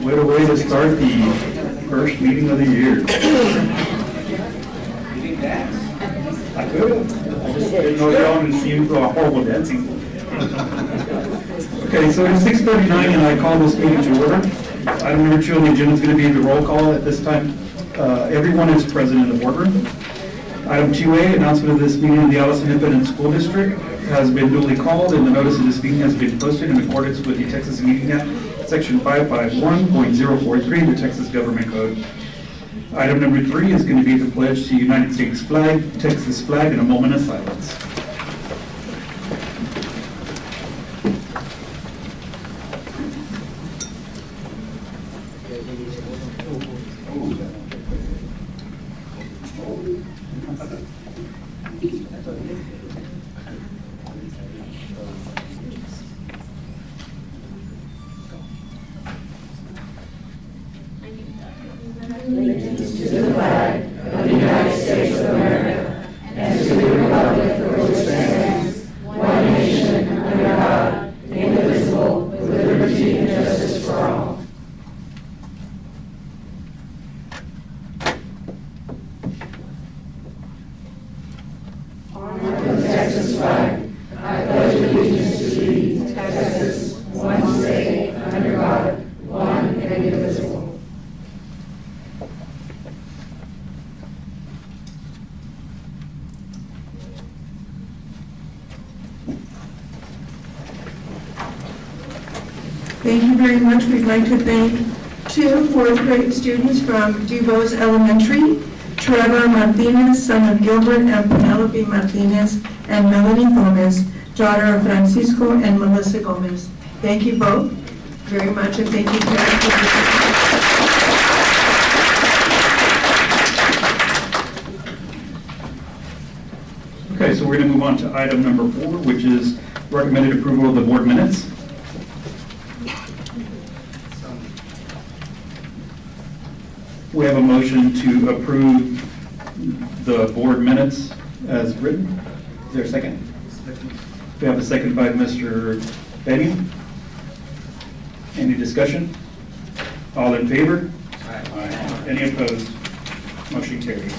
What a way to start the first meeting of the year. I could have. I just didn't know y'all and see you horrible dancing. Okay, so it's 6:39 and I call this meeting to order. Item number 2 on the agenda is going to be the roll call at this time. Everyone is present in the boardroom. Item 2A, announcement of this meeting of the Allison Independent School District has been duly called and the notice of this meeting has been posted in accordance with the Texas Meeting Act, Section 551.043, the Texas Government Code. Item number 3 is going to be the pledge to the United States flag, Texas flag, and a moment of silence. Allegiance to the flag of the United States of America and to the republic for which it stands, one nation, under God, indivisible, with liberty and justice for all. On the Texas flag, I pledge allegiance to thee, Texas, one state, under God, one and indivisible. Thank you very much. We'd like to thank 2 fourth grade students from Dubose Elementary, Trevor Martinez, son of Gilbert and Penelope Martinez, and Melanie Gomez, daughter of Francisco and Melissa Gomez. Thank you both very much, and thank you, parents. Okay, so we're going to move on to item number 4, which is recommended approval of the board minutes. We have a motion to approve the board minutes as written. Is there a second? We have a second by Mr. Benny. Any discussion? All in favor? Aye. Any opposed? Motion carries.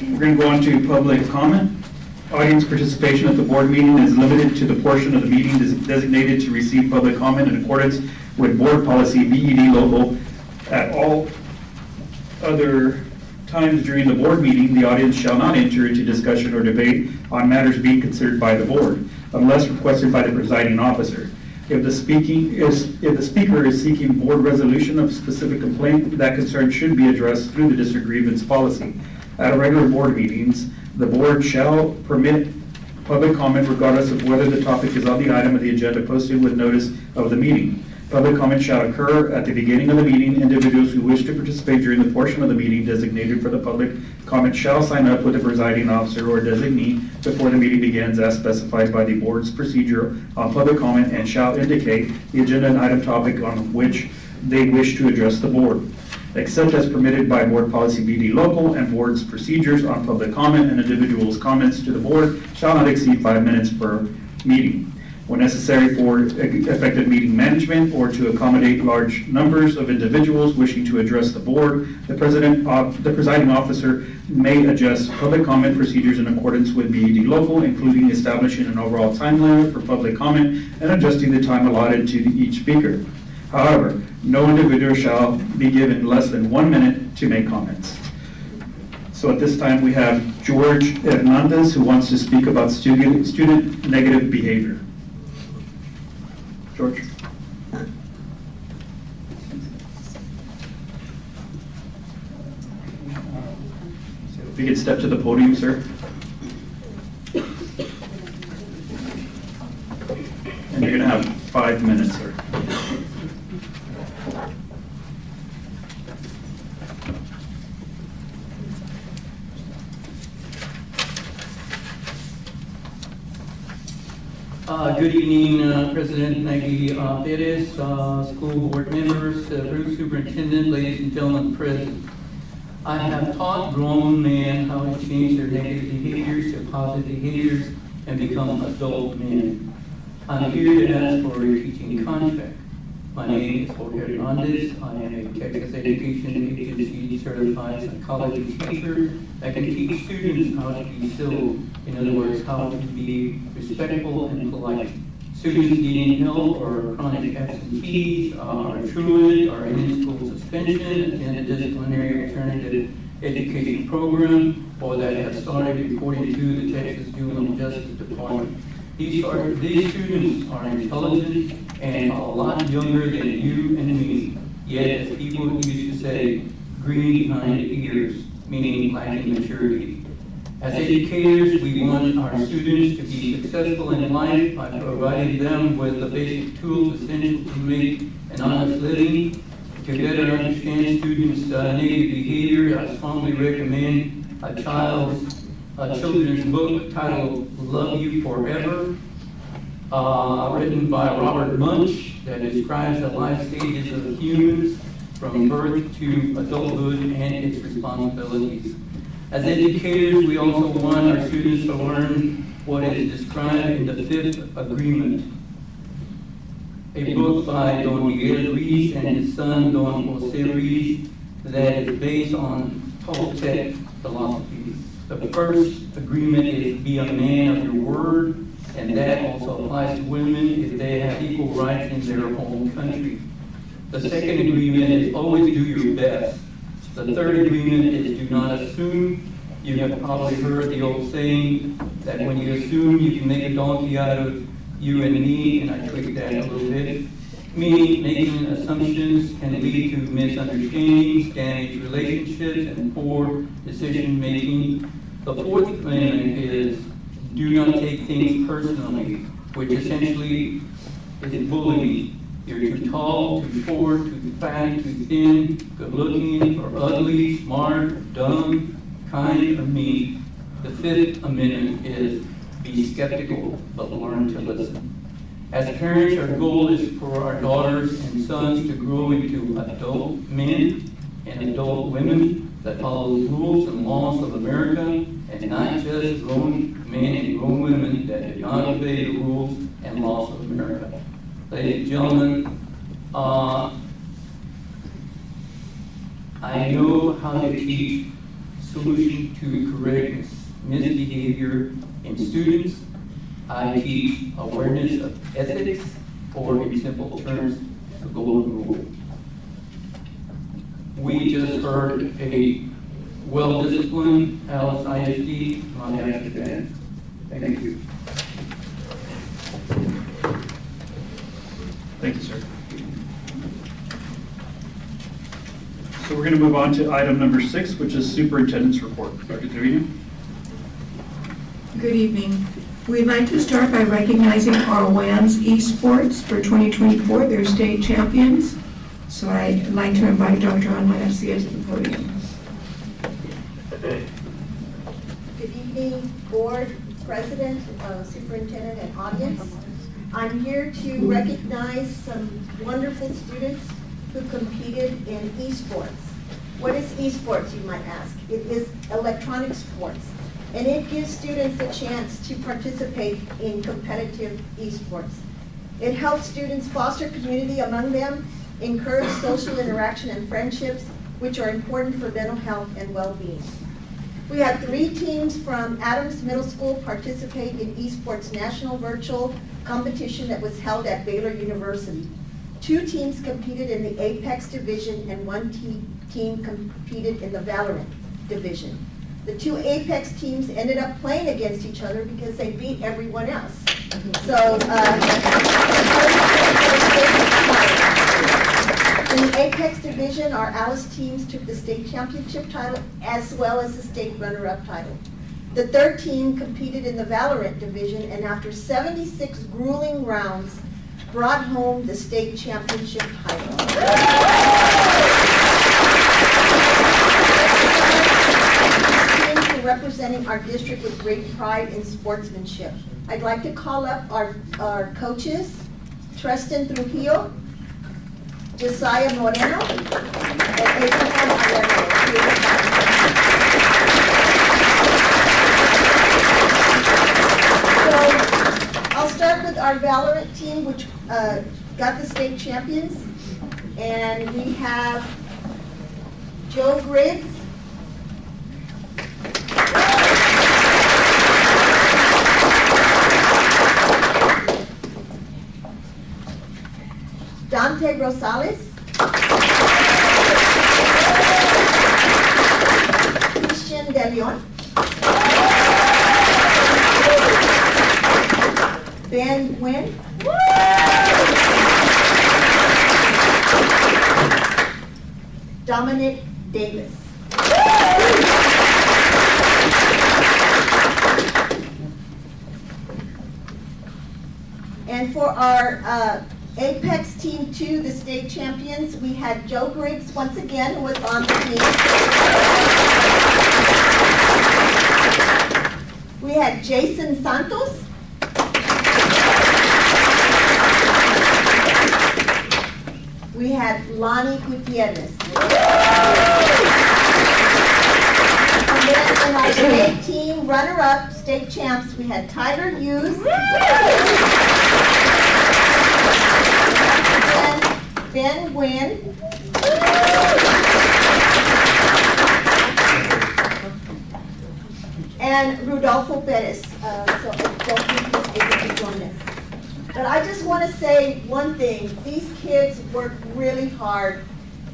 We're going to go on to public comment. Audience participation at the board meeting is limited to the portion of the meeting designated to receive public comment in accordance with board policy BED local. At all other times during the board meeting, the audience shall not enter into discussion or debate on matters being considered by the board, unless requested by the presiding officer. If the speaker is seeking board resolution of a specific complaint, that concern should be addressed through the district grievance policy. At regular board meetings, the board shall permit public comment regardless of whether the topic is on the item of the agenda posted with notice of the meeting. Public comment shall occur at the beginning of the meeting. Individuals who wish to participate during the portion of the meeting designated for the public comment shall sign up with the presiding officer or designee before the meeting begins as specified by the board's procedure on public comment and shall indicate the agenda and item topic on which they wish to address the board, except as permitted by board policy BD local and board's procedures on public comment, and individuals' comments to the board shall not exceed 5 minutes per meeting. When necessary for effective meeting management or to accommodate large numbers of individuals wishing to address the board, the presiding officer may adjust public comment procedures in accordance with BED local, including establishing an overall time limit for public comment and adjusting the time allotted to each speaker. However, no individual shall be given less than 1 minute to make comments. So at this time, we have George Hernandez, who wants to speak about student negative behavior. George. If you could step to the podium, sir. And you're going to have 5 minutes, sir. Good evening, President Maggie Perez, school board members, Bruce Superintendent, ladies and gentlemen present. I have taught grown men how to change their negative behaviors to positive behaviors and become adult men. I'm here to ask for a teaching contract. My name is Jorge Hernandez. I am a Texas Education Agency certified psychology teacher that can teach students how to be civil. In other words, how to be respectful and polite. Students needing help or chronic absentees, are truant, or in school suspension, in a disciplinary alternative education program, or that have started reporting to the Texas Juvenile Justice Department. These students are intelligent and a lot younger than you and me, yet as people used to say, green behind the ears, meaning lacking maturity. As educators, we want our students to be successful in life by providing them with the basic tools essential to make an honest living. To better understand students' negative behavior, I strongly recommend a children's book titled Love You Forever, written by Robert Munch, that describes the life stages of humans from birth to adulthood and its responsibilities. As educators, we also want our students to learn what is described in the Fifth Agreement, a book by Don Miguel Ruiz and his son Don Jose Ruiz that is based on Toltec philosophy. The first agreement is be a man of your word, and that also applies to women if they have equal rights in their home country. The second agreement is always do your best. The third agreement is do not assume. You have probably heard the old saying that when you assume you can make a donkey out of you and me, and I tweaked that a little bit. Meaning making assumptions can lead to misunderstandings, damaged relationships, and poor decision making. The fourth commandment is do not take things personally, which essentially is bullying. You're too tall, too short, too fat, too thin, good looking or ugly, smart, dumb, kind or mean. The fifth amendment is be skeptical, but learn to listen. As parents, our goal is for our daughters and sons to grow into adult men and adult women that follow the rules and laws of America, and not just grown men and grown women that do not obey the rules and laws of America. Ladies and gentlemen, I know how to teach solution to correctness, misbehavior in students. I teach awareness of ethics, or in simple terms, the golden rule. We just heard a well-disciplined Alice ISD on after that. Thank you. Thank you, sir. So we're going to move on to item number 6, which is superintendent's report. Dr. Trevino? Good evening. We'd like to start by recognizing our WAMS esports for 2024. They're state champions. So I'd like to invite Dr. Alma Garcia to the podium. Good evening, board, president, superintendent, and audience. I'm here to recognize some wonderful students who competed in esports. What is esports, you might ask? It is electronic sports, and it gives students a chance to participate in competitive esports. It helps students foster community among them, encourage social interaction and friendships, which are important for mental health and well-being. We had 3 teams from Adams Middle School participate in esports national virtual competition that was held at Baylor University. 2 teams competed in the Apex division, and 1 team competed in the Valorant division. The 2 Apex teams ended up playing against each other because they beat everyone else. So, in the Apex division, our Alice teams took the state championship title as well as the state runner-up title. The 3rd team competed in the Valorant division, and after 76 grueling rounds, brought home the state championship title. For representing our district with great pride and sportsmanship. I'd like to call up our coaches, Tristan Trujillo, Josiah Moreno, and Abraham Arevalo. So I'll start with our Valorant team, which got the state champions. And we have Joe Griggs, Dante Rosales, Christian De Leon, Ben Nguyen, Dominic Davis. And for our Apex Team 2, the state champions, we had Joe Griggs once again, who was on the team. We had Jason Santos. We had Lonnie Gutierrez. And then in our state team, runner-up, state champs, we had Tyler Hughes. Ben Nguyen, and Rudolfo Perez. So I don't think he's able to join us. But I just want to say one thing. These kids work really hard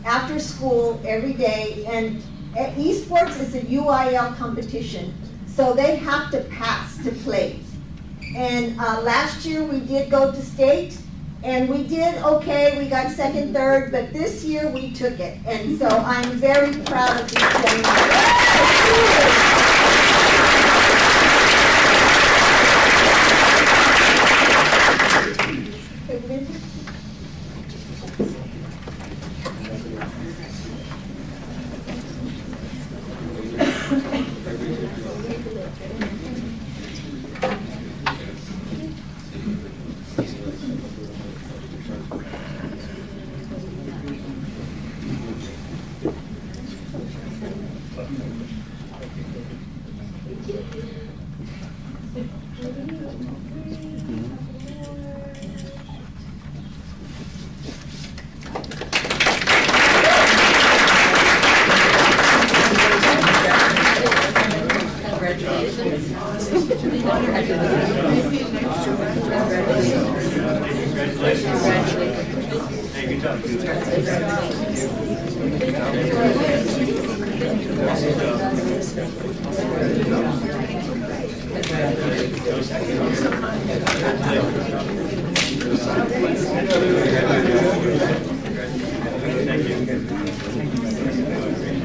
after school every day, and esports is a UIL competition, so they have to pass to play. And last year we did go to state. And we did okay, we got second, third, but this year we took it. And so I'm very proud of these young men.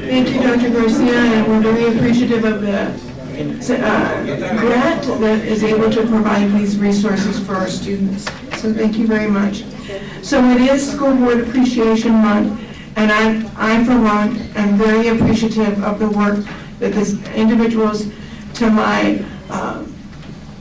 Thank you, Dr. Garcia, and we're very appreciative of the grant that is able to provide these resources for our students. So thank you very much. So it is School Board Appreciation Month, and I for one, am very appreciative of the work that these individuals to my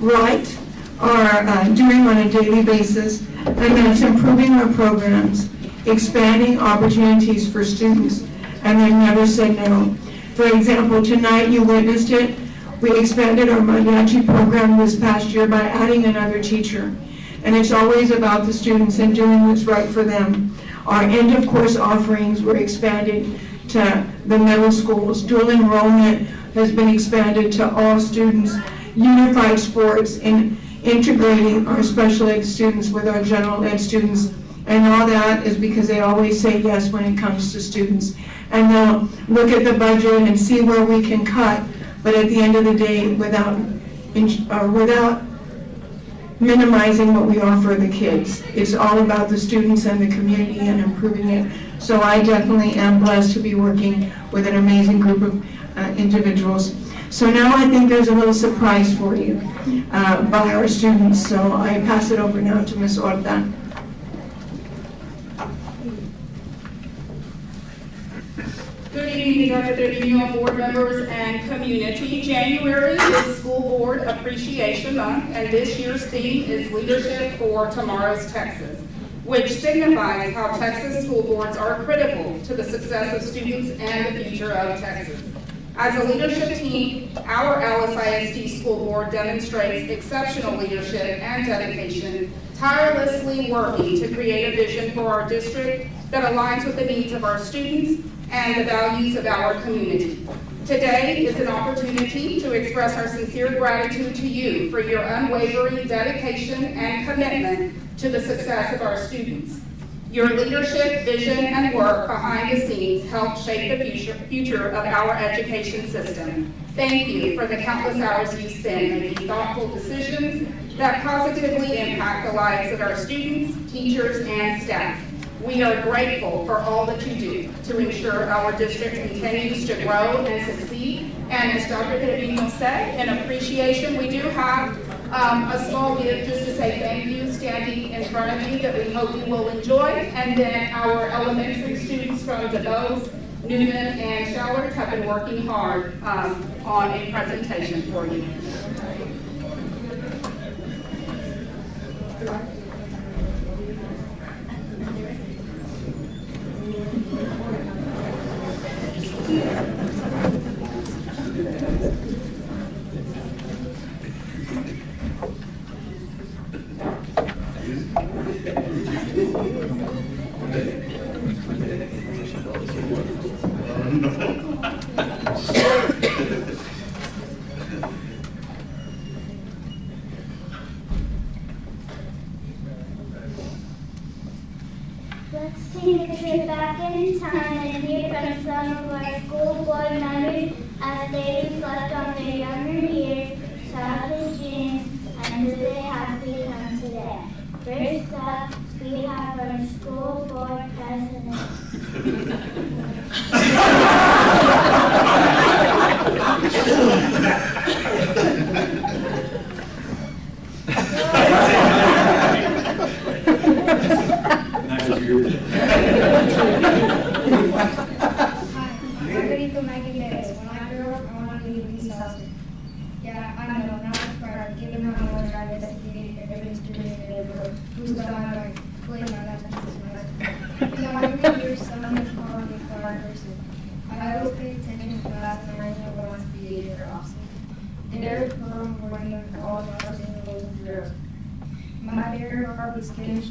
right are doing on a daily basis, and that's improving our programs, expanding opportunities for students, and they never say no. For example, tonight you witnessed it. We expanded our mariachi program this past year by adding another teacher. And it's always about the students and doing what's right for them. Our end of course offerings were expanded to the middle schools. Dual enrollment has been expanded to all students. Unified sports and integrating our special ed students with our general ed students. And all that is because they always say yes when it comes to students. And they'll look at the budget and see where we can cut, but at the end of the day, without minimizing what we offer the kids. It's all about the students and the community and improving it. So I definitely am blessed to be working with an amazing group of individuals. So now I think there's a little surprise for you by our students. So I pass it over now to Ms. Orta. evening, Executive Union board members and community. January is School Board Appreciation Month, and this year's theme is Leadership for Tomorrow's Texas, which signifies how Texas school boards are critical to the success of students and the future of Texas. As a leadership team, our Alice ISD School Board demonstrates exceptional leadership and dedication, tirelessly working to create a vision for our district that aligns with the needs of our students and the values of our community. Today is an opportunity to express our sincere gratitude to you for your unwavering dedication and commitment to the success of our students. Your leadership, vision, and work behind the scenes help shape the future of our education system. Thank you for the countless hours you spend making thoughtful decisions that positively impact the lives of our students, teachers, and staff. We are grateful for all that you do to ensure our district continues to grow and succeed. And as Dr. Trevino said, in appreciation, we do have a small gift just to say thank you standing in front of you that we hope you will enjoy. And then our elementary students from DeVos, Newman, and Shallard have been working hard on a presentation for you. Let's take a trip back in time and hear from some of our school board members as they reflect on their younger years, childhood dreams, and who they have become today. First up, we have our school board president. Yeah, I know, not surprised, given how much I investigated every student in the neighborhood who's done my life, playing my last semester. You know, I really hear so much quality for our person. I always pay attention to class and I never want to be a year off. They're from working all the hours in the rules and drills. My favorite part was scaring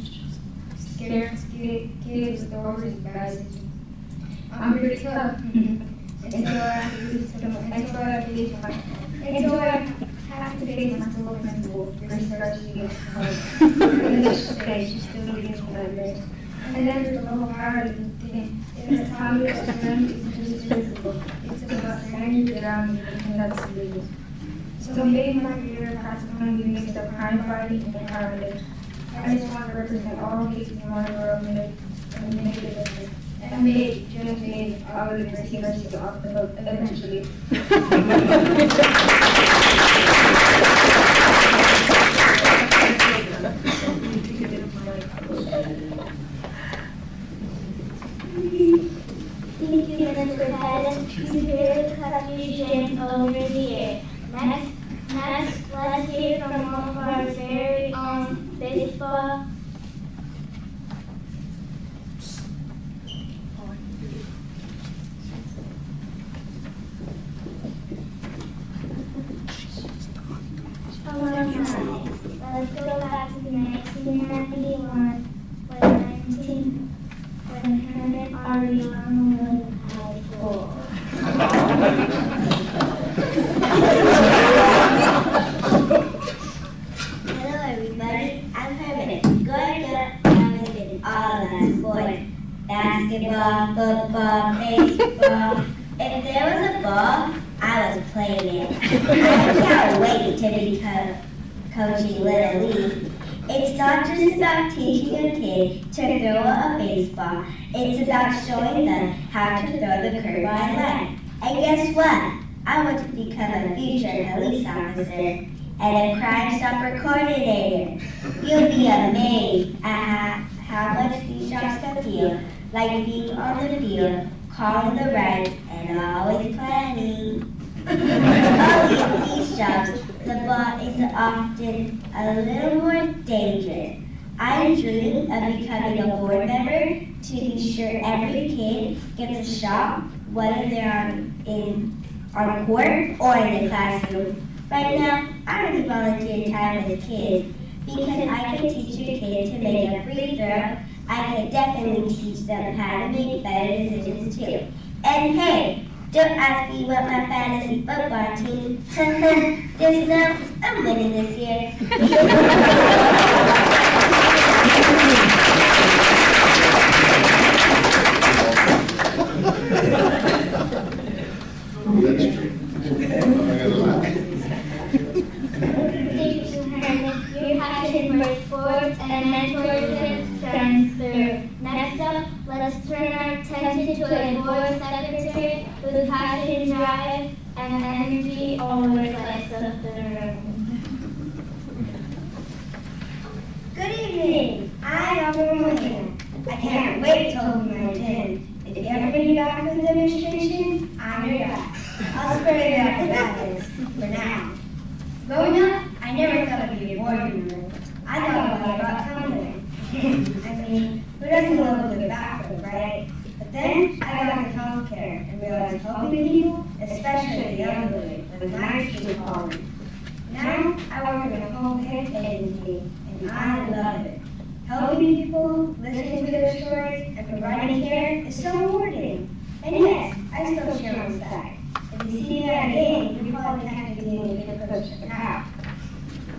kids with stories and guys. I'm pretty tough. Until I have to face my school principal, especially okay, she still begins with that grade. And then there's the whole power of the thing. It's a time of strength, it's just physical. It's about standing down and that's illegal. So maybe my career has going to be mixed up crime fighting and powerless. I just want to represent all kids in one world and make it a difference. And just made our university off the hook eventually. Thank you, Mr. Pettis, for your contribution over the year. Next, let's hear from one of our very own baseball. Let's go back to 1991 when Herman R. Young was in high school. Hello everybody, I'm Herman. Growing up, I was in all that sports. Basketball, football, baseball. If there was a ball, I was playing it. I can't wait to become coaching Little League. It's not just about teaching a kid to throw a baseball. It's about showing them how to throw the curveball line. And guess what? I want to become a future police officer and a Crime Stopper coordinator. You'll be amazed at how much these jobs can feel like being on the field, calling the rides, and always planning. Oh, in these jobs, the boss is often a little more dangerous. I am dreaming of becoming a board member to be sure every kid gets a shot, whether they're on court or in the classroom. Right now, I only volunteer time with kids because I can teach your kid to make a free throw. I can definitely teach them how to make better decisions too. And hey, don't ask me what my fantasy football team. Just know I'm winning this year. That's true. Your passion for sports and mentorship shines through. Next up, let's turn our attention to a board secretary whose passion, drive, and energy always lights up the room. Good evening. I am William. I can't wait till my 10. If you ever need a doctor's demonstration, I'm your guy. I'll spray you after that for now. Growing up, I never thought I'd be a board member. I thought about counseling. I mean, who doesn't love a good background, right? But then I got into healthcare and realized helping people, especially the elderly, was my true calling. Now I work in a home care agency, and I love it. Helping people, listening to their stories, and providing care is so rewarding. And yes, I still share on Slack. If you see me at a game, you probably can't be doing a good coach at how.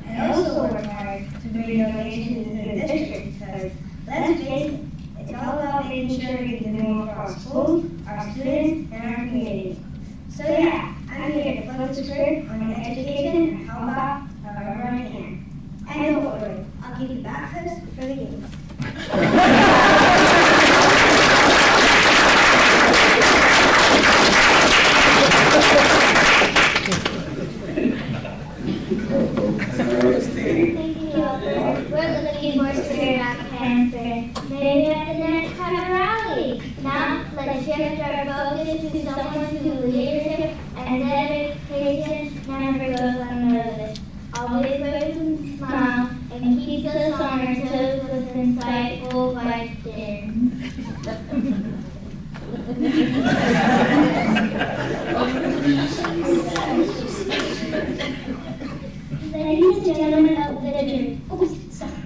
I also work hard to bring donations to the district because, let's face it, it's all about making sure we can do more for our schools, our students, and our community. So yeah, I'm here to flip the script on education and help out however I can. And don't worry, I'll give you backups for the games. We're looking for spirit of cancer. Maybe at the next time rally. Now, let's shift our focus to someone whose leadership and dedication never goes unnoticed. Always waves and smiles and keeps us on our toes with insightful questions. Ladies and gentlemen of the jury. Oops, sorry.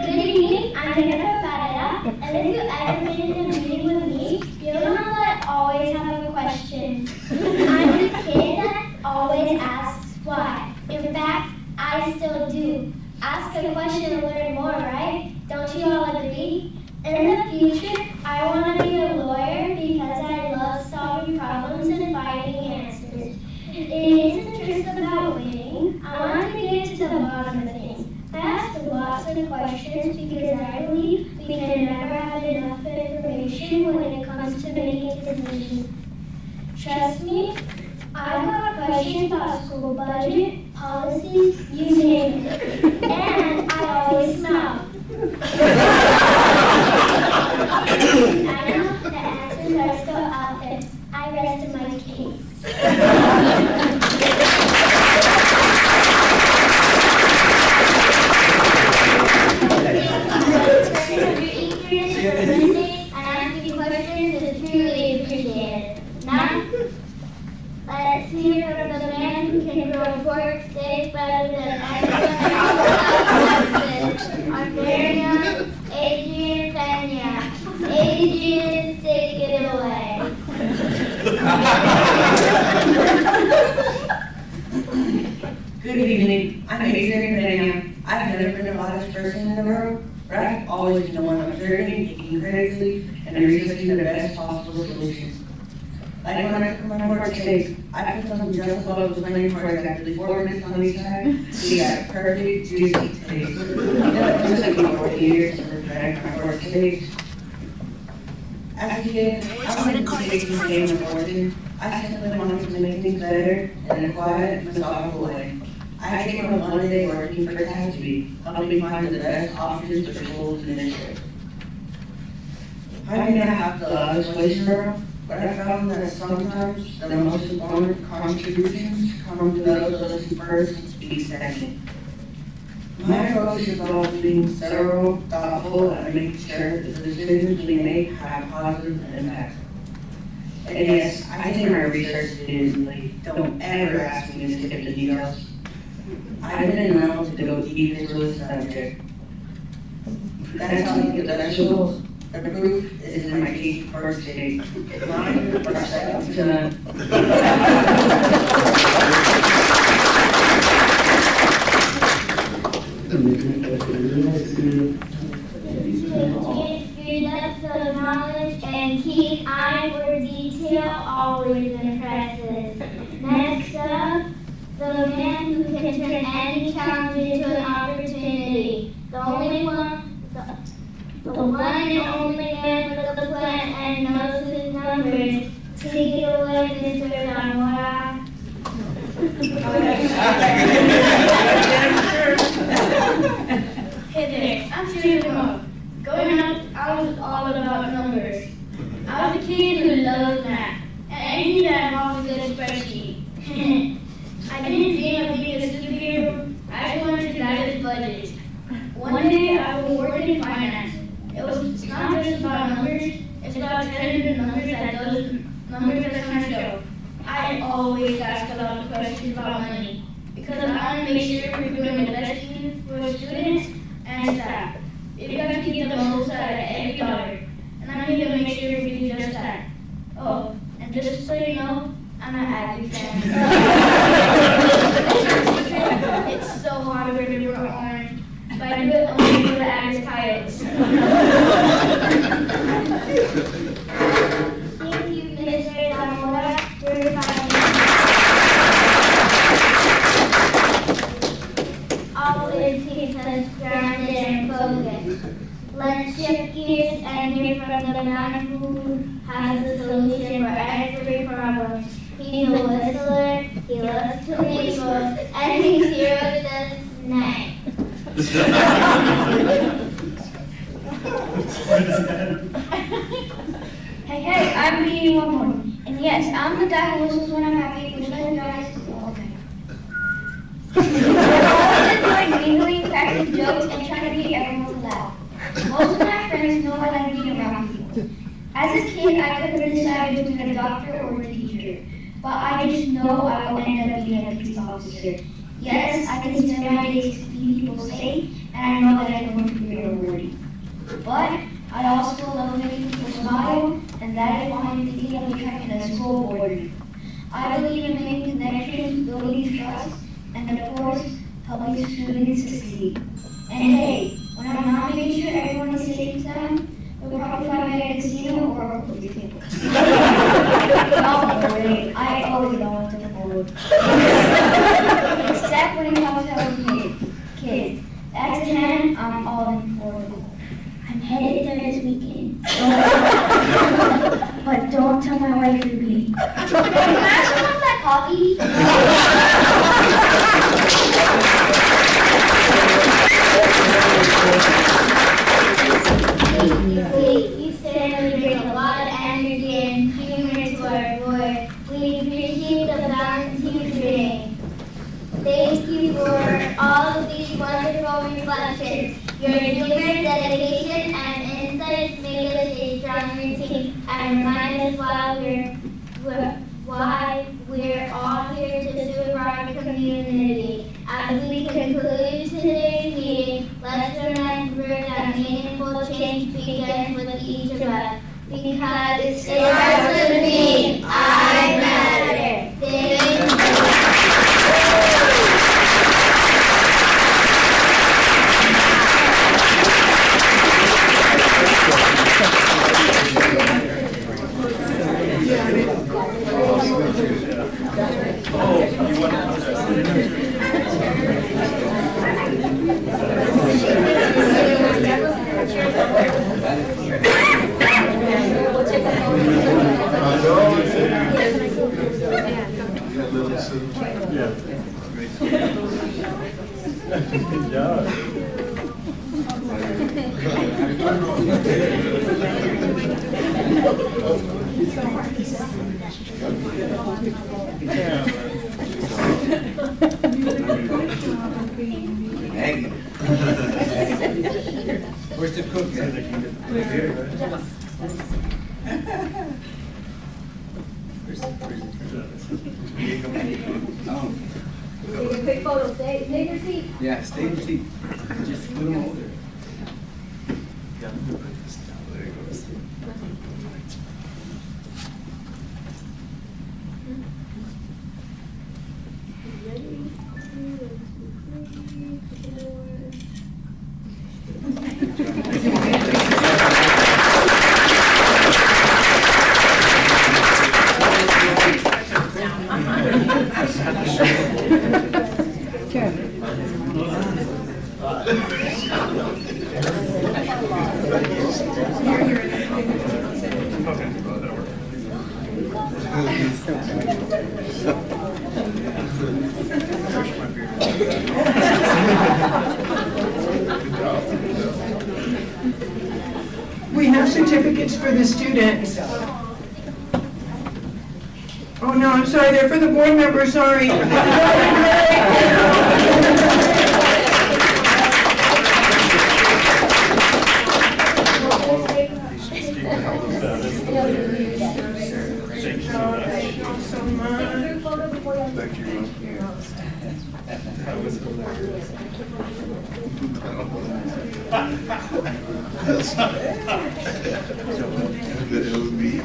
Good evening, I'm Jennifer Farada, and if you've ever been in a meeting with me, you'll know that I always have a question. I'm the kid that always asks why. In fact, I still do. Ask a question and learn more, right? Don't you all agree? In the future, I want to be a lawyer because I love solving problems and finding answers. It isn't just about winning. I want to get to the bottom of things. I ask lots of questions because I believe we can never have enough information when it comes to making decisions. Trust me, I've got questions about school budget, policies, you name it. And I always smile. I know the answers are still out there. I rest my case. Let's hear from the man who can grow pork steak better than anyone. Our very young Adrian Pena. Adrian, take it away. Good evening. I'm Adrian Pena. I've never been the loudest person in the room, but I've always been the one observing, thinking critically, and researching the best possible solutions. Like when I took my pork steaks, I put them just above the flame for exactly 4 minutes on each side. We got perfect, juicy taste. It took me 40 years to perfect my pork steaks. As a kid, I wanted to take this game of fortune. I simply wanted to make things better in a quiet, methodical way. I came from one day working for TASB, helping me find the best options for schools and districts. I may not have the loudest voice in the room, but I found that sometimes the most important contributions come to those who first speak second. My approach is about being thorough, thoughtful, and making sure that the decisions we make have positive impact. And yes, I take my research seriously. Don't ever ask me to skip the details. I've been known to go deep into a subject. That's how you get the vegetables. The proof is in my case first stage. Mine are second to none. Get depth of knowledge and keen eye for detail always impresses. Next up, the man who can turn any challenge into an opportunity. The one and only man with the plan and knows his numbers. Take it away, Mr. Zamora. Hey there, I'm Stuart Moe. Growing up, I was all about numbers. I was a kid who loved math, and anything that involved a good spreadsheet. I didn't dream of being a superhero, I just wanted to manage budgets. One day, I was working in finance. It's not just about numbers, it's about telling the numbers that those numbers are trying to show. I always ask a lot of questions about money, because I want to make sure we're doing the best thing for students and staff. We've got to keep the most out of every dollar, and I'm here to make sure we do just that. Oh, and just so you know, I'm an Aggie fan. It's so hard to remember orange, but I do it only for the Aggies Coyotes. Thank you, Mr. Zamora, for inviting me. Always keeps us grounded and focused. Let's shift gears and hear from the man who has a solution for every problem. He's a whistler, he loves tomatoes, and he's here with us tonight. Hey, I'm being one more. And yes, I'm the guy who whistles when I'm happy, which I guys all the time. I always enjoy giggling, cracking jokes, and trying to make everyone laugh. Most of my friends know I like being around people. As a kid, I could have decided between a doctor or a teacher, but I just know I will end up being a police officer. Yes, I can spend my days keeping people safe, and I know that it's going to be rewarding. But I also love making people smile, and that is why I'm thinking of becoming a school board. I believe in making connections, building trust, and of course, helping students succeed. And hey, when I'm not making sure everyone is safe this time, we'll probably find me at a casino or a police table. Don't worry, I always know what to afford. Except when it comes to helping kids. That's a 10, I'm all in for it. I'm headed there this weekend. But don't tell my wife you're me. Can I have some of that coffee? You certainly bring a lot of energy and humor to our board. We appreciate the balance you bring. Thank you for all of these wonderful reflections. Your humor, dedication, and insights make us a stronger team and remind us why we're all here to serve our community. As we conclude today's meeting, let's remember that meaningful change begins with each of us. Because it starts with me. I matter. Thank you. Good job. Where's the cook? Take a quick photo. Take your seat. Yeah, stay in your seat. Just put them over there. We have certificates for the students. Oh, no, I'm sorry, they're for the board members, sorry.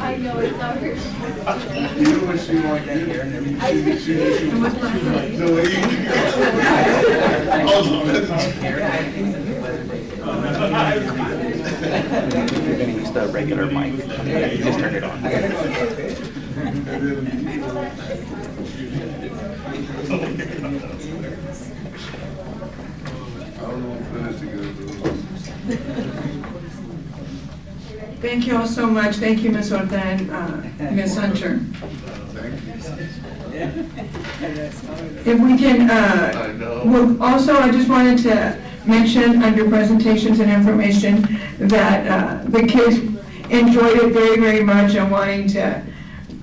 I know it's not her. You know what she wanted that hair and everything? She No way. You're gonna use the regular mic. You just turn it on. Thank you all so much. Thank you, Ms. Orta and Ms. Hunter. If we can, well, also, I just wanted to mention under presentations and information that the kids enjoyed it very, very much and wanting to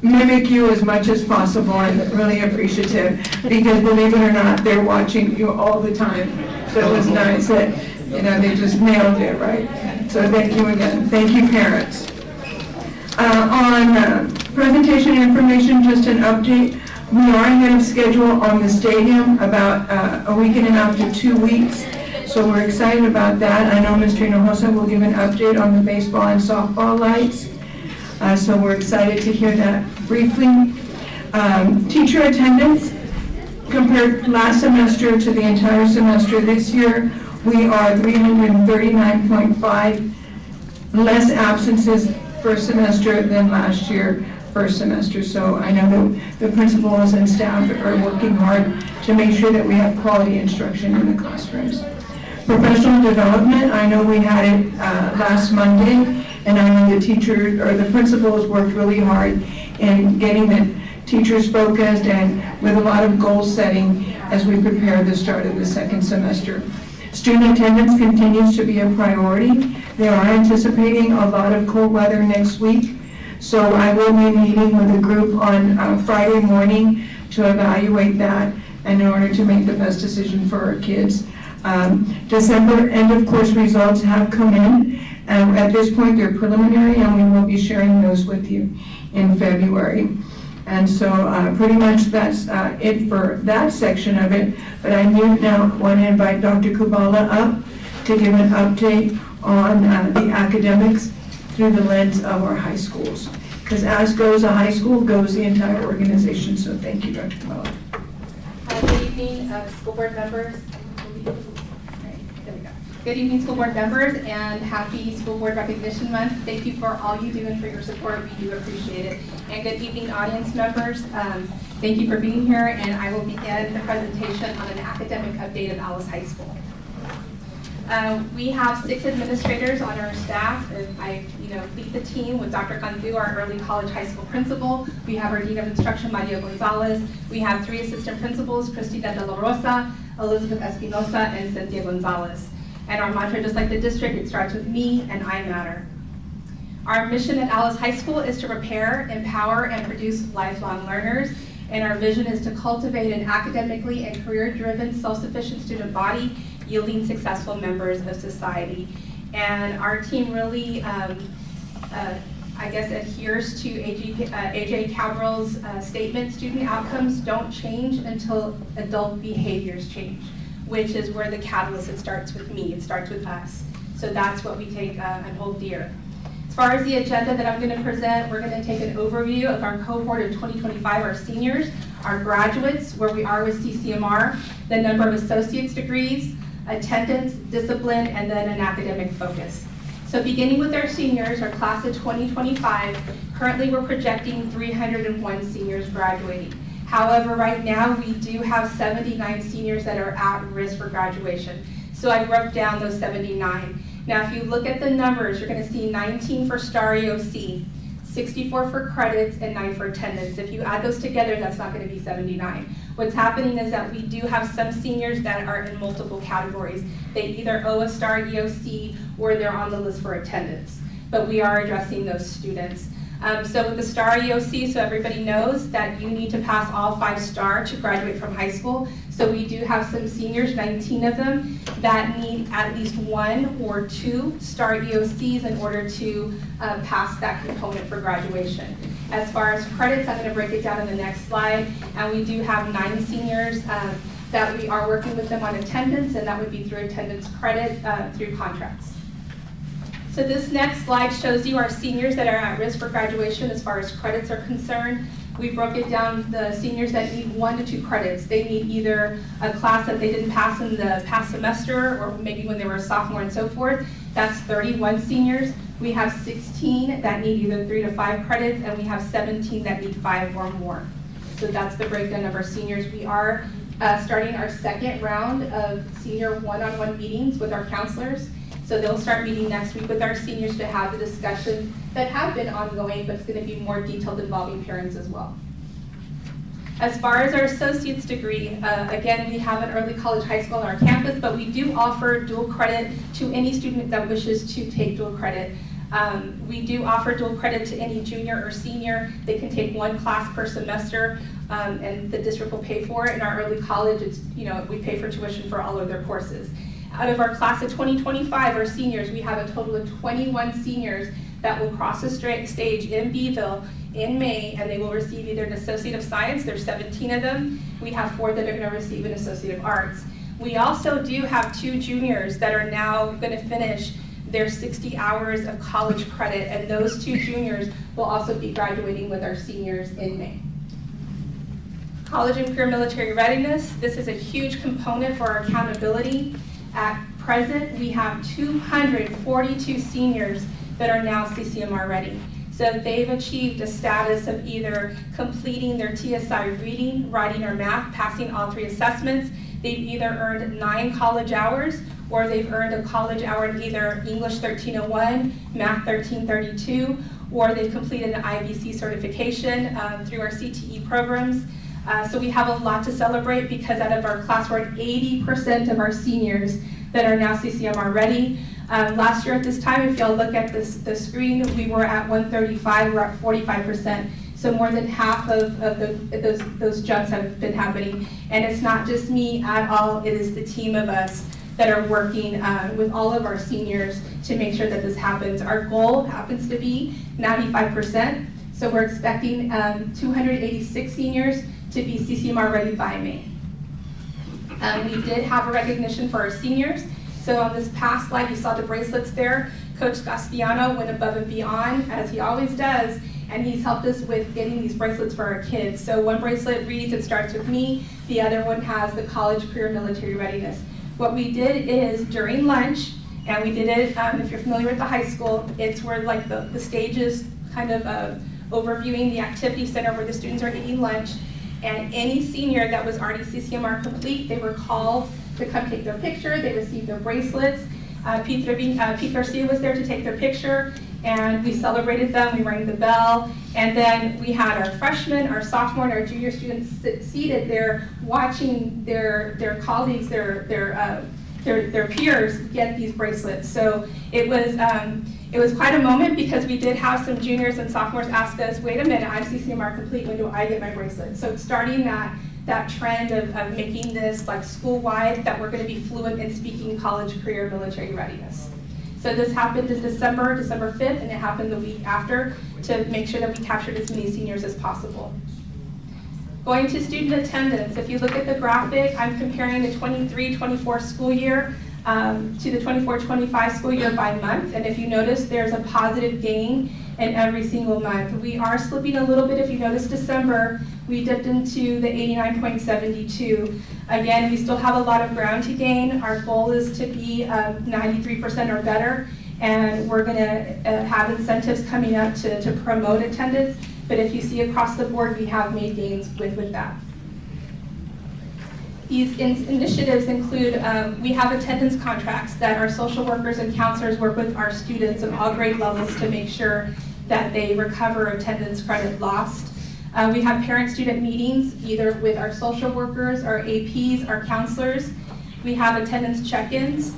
mimic you as much as possible, and really appreciative, because believe it or not, they're watching you all the time. So it was nice that, you know, they just nailed it, right? So thank you again. Thank you, parents. On presentation information, just an update. We are ahead of schedule on the stadium, about a week and a half to 2 weeks. So we're excited about that. I know Mr. Hinojosa will give an update on the baseball and softball lights. So we're excited to hear that briefly. Teacher attendance, compared last semester to the entire semester this year, we are 339.5 less absences first semester than last year first semester. So I know that the principals and staff are working hard to make sure that we have quality instruction in the classrooms. Professional development, I know we had it last Monday, and I know the teachers or the principals worked really hard in getting the teachers focused and with a lot of goal setting as we prepare the start of the second semester. Student attendance continues to be a priority. They are anticipating a lot of cold weather next week, so I will be meeting with a group on Friday morning to evaluate that and in order to make the best decision for our kids. December end of course results have come in, and at this point they're preliminary, and we will be sharing those with you in February. And so pretty much that's it for that section of it. But I do now want to invite Dr. Kubala up to give an update on the academics through the lens of our high schools. Because as goes a high school, goes the entire organization. So thank you, Dr. Kubala. Good evening, school board members. Good evening, school board members, and happy School Board Recognition Month. Thank you for all you do and for your support. We do appreciate it. And good evening, audience members. Thank you for being here, and I will begin the presentation on an academic update of Alice High School. We have 6 administrators on our staff. I lead the team with Dr. Cantu, our early college high school principal. We have our Dean of Instruction, Mario Gonzalez. We have 3 assistant principals, Cristina De La Rosa, Elizabeth Espinosa, and Cynthia Gonzalez. And our mantra, just like the district, it starts with me and I matter. Our mission at Alice High School is to prepare, empower, and produce lifelong learners. And our vision is to cultivate an academically and career-driven, self-sufficient student body, yielding successful members of society. And our team really, adheres to A.J. Cabril's statement, student outcomes don't change until adult behaviors change, which is where the catalyst, it starts with me, it starts with us. So that's what we take and hold dear. As far as the agenda that I'm going to present, we're going to take an overview of our cohort of 2025, our seniors, our graduates, where we are with CCMR, the number of associate's degrees, attendance, discipline, and then an academic focus. So beginning with our seniors, our class of 2025, currently we're projecting 301 seniors graduating. However, right now we do have 79 seniors that are at risk for graduation. So I broke down those 79. Now, if you look at the numbers, you're going to see 19 for STAR EOC, 64 for credits, and 9 for attendance. If you add those together, that's not going to be 79. What's happening is that we do have some seniors that are in multiple categories. They either owe a STAR EOC or they're on the list for attendance. But we are addressing those students. So with the STAR EOC, so everybody knows that you need to pass all 5 STAR to graduate from high school. So we do have some seniors, 19 of them, that need at least 1 or 2 STAR EOCs in order to pass that component for graduation. As far as credits, I'm going to break it down in the next slide. And we do have 9 seniors that we are working with them on attendance, and that would be through attendance credit through contracts. So this next slide shows you our seniors that are at risk for graduation as far as credits are concerned. We broke it down, the seniors that need 1 to 2 credits. They need either a class that they didn't pass in the past semester, or maybe when they were a sophomore and so forth. That's 31 seniors. We have 16 that need either 3 to 5 credits, and we have 17 that need 5 or more. So that's the breakdown of our seniors. We are starting our second round of senior one-on-one meetings with our counselors. So they'll start meeting next week with our seniors to have the discussions that have been ongoing, but it's going to be more detailed involving parents as well. As far as our associate's degree, again, we have an early college high school on our campus, but we do offer dual credit to any student that wishes to take dual credit. We do offer dual credit to any junior or senior. They can take 1 class per semester, and the district will pay for it. In our early college, it's, we pay for tuition for all of their courses. Out of our class of 2025, our seniors, we have a total of 21 seniors that will cross the stage in Beeville in May, and they will receive either an Associate of Science. There's 17 of them. We have 4 that are going to receive an Associate of Arts. We also do have 2 juniors that are now going to finish their 60 hours of college credit, and those 2 juniors will also be graduating with our seniors in May. College and career military readiness. This is a huge component for our accountability. At present, we have 242 seniors that are now CCMR ready. So they've achieved a status of either completing their TSI reading, writing, or math, passing all 3 assessments. They've either earned 9 college hours, or they've earned a college hour in either English 1301, Math 1332, or they've completed an IBC certification through our CTE programs. So we have a lot to celebrate, because out of our class, we're at 80% of our seniors that are now CCMR ready. Last year at this time, if y'all look at the screen, we were at 135, we're at 45%. So more than half of those jumps have been happening. And it's not just me at all, it is the team of us that are working with all of our seniors to make sure that this happens. Our goal happens to be 95%. So we're expecting 286 seniors to be CCMR ready by May. We did have a recognition for our seniors. So on this past slide, you saw the bracelets there. Coach Castellano went above and beyond, as he always does, and he's helped us with getting these bracelets for our kids. So one bracelet reads, "It starts with me." The other one has the college career military readiness. What we did is during lunch, and we did it, if you're familiar with the high school, it's where like the stages kind of overviewing the activity center where the students are eating lunch. And any senior that was already CCMR complete, they were called to come take their picture. They received their bracelets. Pete Garcia was there to take their picture, and we celebrated them. We rang the bell, and then we had our freshmen, our sophomore, and our junior students seated there watching their colleagues, their their peers get these bracelets. So it was quite a moment because we did have some juniors and sophomores ask us, wait a minute, I'm CCMR complete, when do I get my bracelet? So starting that trend of making this like school-wide, that we're going to be fluent in speaking college, career, military readiness. So this happened in December 5th, and it happened the week after to make sure that we captured as many seniors as possible. Going to student attendance, if you look at the graphic, I'm comparing the 23-24 school year to the 24-25 school year by month, and if you notice, there's a positive gain in every single month. We are slipping a little bit. If you notice December, we dipped into the 89.72. Again, we still have a lot of ground to gain. Our goal is to be 93% or better, and we're going to have incentives coming up to promote attendance. But if you see across the board, we have made gains with that. These initiatives include, we have attendance contracts that our social workers and counselors work with our students of all grade levels to make sure that they recover attendance credit lost. We have parent-student meetings, either with our social workers, our APs, our counselors. We have attendance check-ins.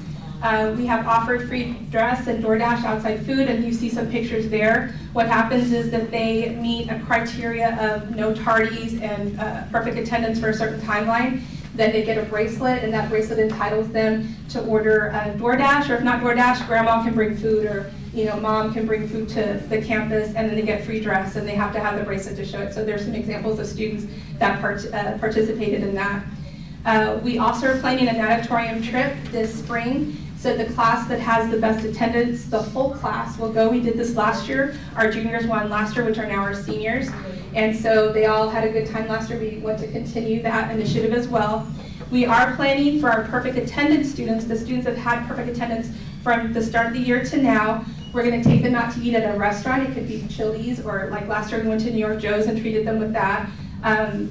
We have offered free dress and DoorDash outside food, and you see some pictures there. What happens is that they meet a criteria of no tardies and perfect attendance for a certain timeline. Then they get a bracelet, and that bracelet entitles them to order DoorDash, or if not DoorDash, grandma can bring food, or mom can bring food to the campus, and then they get free dress, and they have to have the bracelet to show it. So there's some examples of students that participated in that. We also are planning a natatorium trip this spring. So the class that has the best attendance, the whole class will go. We did this last year. Our juniors won last year, which are now our seniors. And so they all had a good time last year. We want to continue that initiative as well. We are planning for our perfect attendance students, the students that have had perfect attendance from the start of the year to now. We're going to take them out to eat at a restaurant. It could be Chili's, or like last year we went to New York Joe's and treated them with that.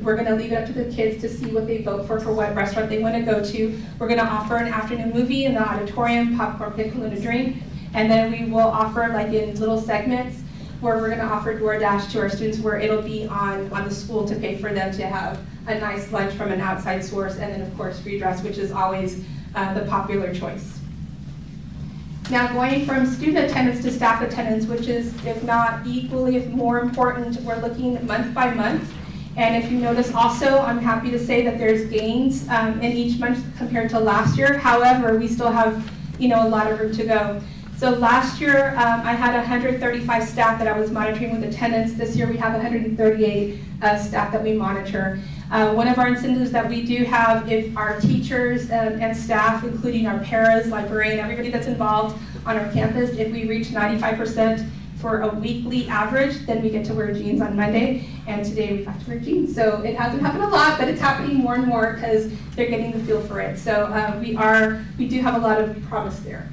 We're going to leave it up to the kids to see what they vote for what restaurant they want to go to. We're going to offer an afternoon movie in the auditorium, popcorn, pickle, and a drink. And then we will offer, like in little segments, where we're going to offer DoorDash to our students, where it'll be on the school to pay for them to have a nice lunch from an outside source, and then of course free dress, which is always the popular choice. Now, going from student attendance to staff attendance, which is, if not equally, if more important, we're looking month by month. And if you notice also, I'm happy to say that there's gains in each month compared to last year. However, we still have a lot of room to go. So last year, I had 135 staff that I was monitoring with attendance. This year, we have 138 staff that we monitor. One of our incentives that we do have, if our teachers and staff, including our paras, librarian, everybody that's involved on our campus, if we reach 95% for a weekly average, then we get to wear jeans on Monday, and today we have to wear jeans. So it hasn't happened a lot, but it's happening more and more because they're getting the feel for it. So we do have a lot of promise there.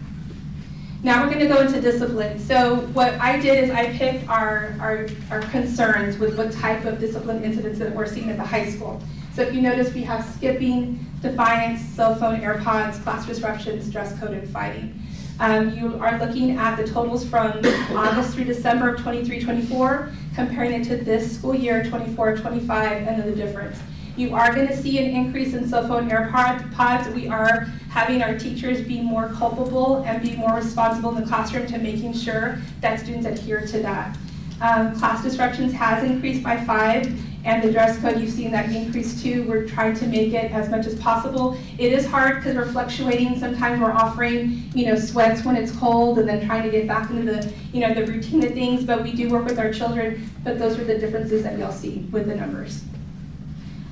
Now we're going to go into discipline. So what I did is I picked our concerns with what type of discipline incidents that we're seeing at the high school. So if you notice, we have skipping, defiance, cell phone, AirPods, class disruptions, dress code, and fighting. You are looking at the totals from August through December of 23-24, comparing it to this school year, 24-25, and then the difference. You are going to see an increase in cell phone AirPods. We are having our teachers be more culpable and be more responsible in the classroom to making sure that students adhere to that. Class disruptions has increased by 5, and the dress code, you've seen that increase too. We're trying to make it as much as possible. It is hard because we're fluctuating. Sometimes we're offering, sweats when it's cold, and then trying to get back into the, the routine of things. But we do work with our children. But those are the differences that you'll see with the numbers.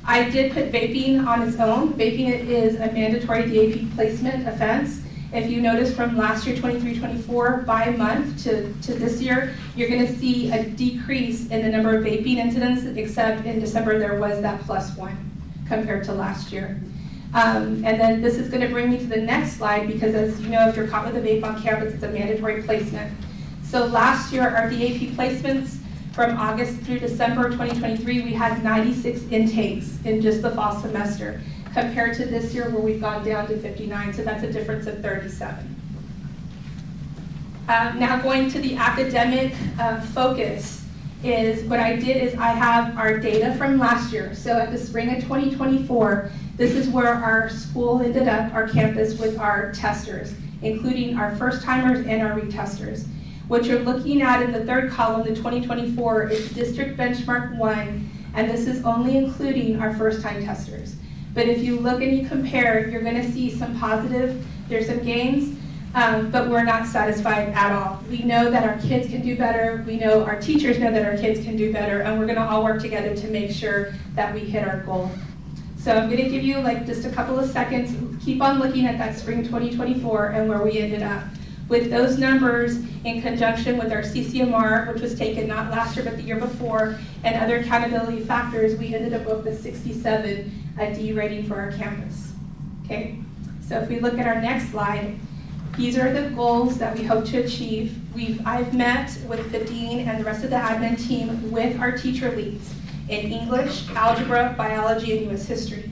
I did put vaping on its own. Vaping is a mandatory DAP placement offense. If you notice from last year, 23-24, by month to this year, you're going to see a decrease in the number of vaping incidents, except in December there was that +1 compared to last year. And then this is going to bring me to the next slide, because as you know, if you're caught with a vape on campus, it's a mandatory placement. So last year, our DAP placements from August through December 2023, we had 96 intakes in just the fall semester, compared to this year where we've gone down to 59, so that's a difference of 37. Now going to the academic focus, is what I did is I have our data from last year. So at the spring of 2024, This is where our school ended up, our campus, with our testers, including our first-timers and our retesters. What you're looking at in the third column, the 2024, is District Benchmark 1, and this is only including our first-time testers. But if you look and you compare, you're going to see some positive, there's some gains, but we're not satisfied at all. We know that our kids can do better, we know our teachers know that our kids can do better, and we're going to all work together to make sure that we hit our goal. So I'm going to give you like just a couple of seconds, keep on looking at that spring 2024 and where we ended up. With those numbers in conjunction with our CCMR, which was taken not last year but the year before, and other accountability factors, we ended up with a 67, a D rating for our campus. Okay, so if we look at our next slide, these are the goals that we hope to achieve. I've met with the dean and the rest of the admin team with our teacher leads in English, algebra, biology, and US history.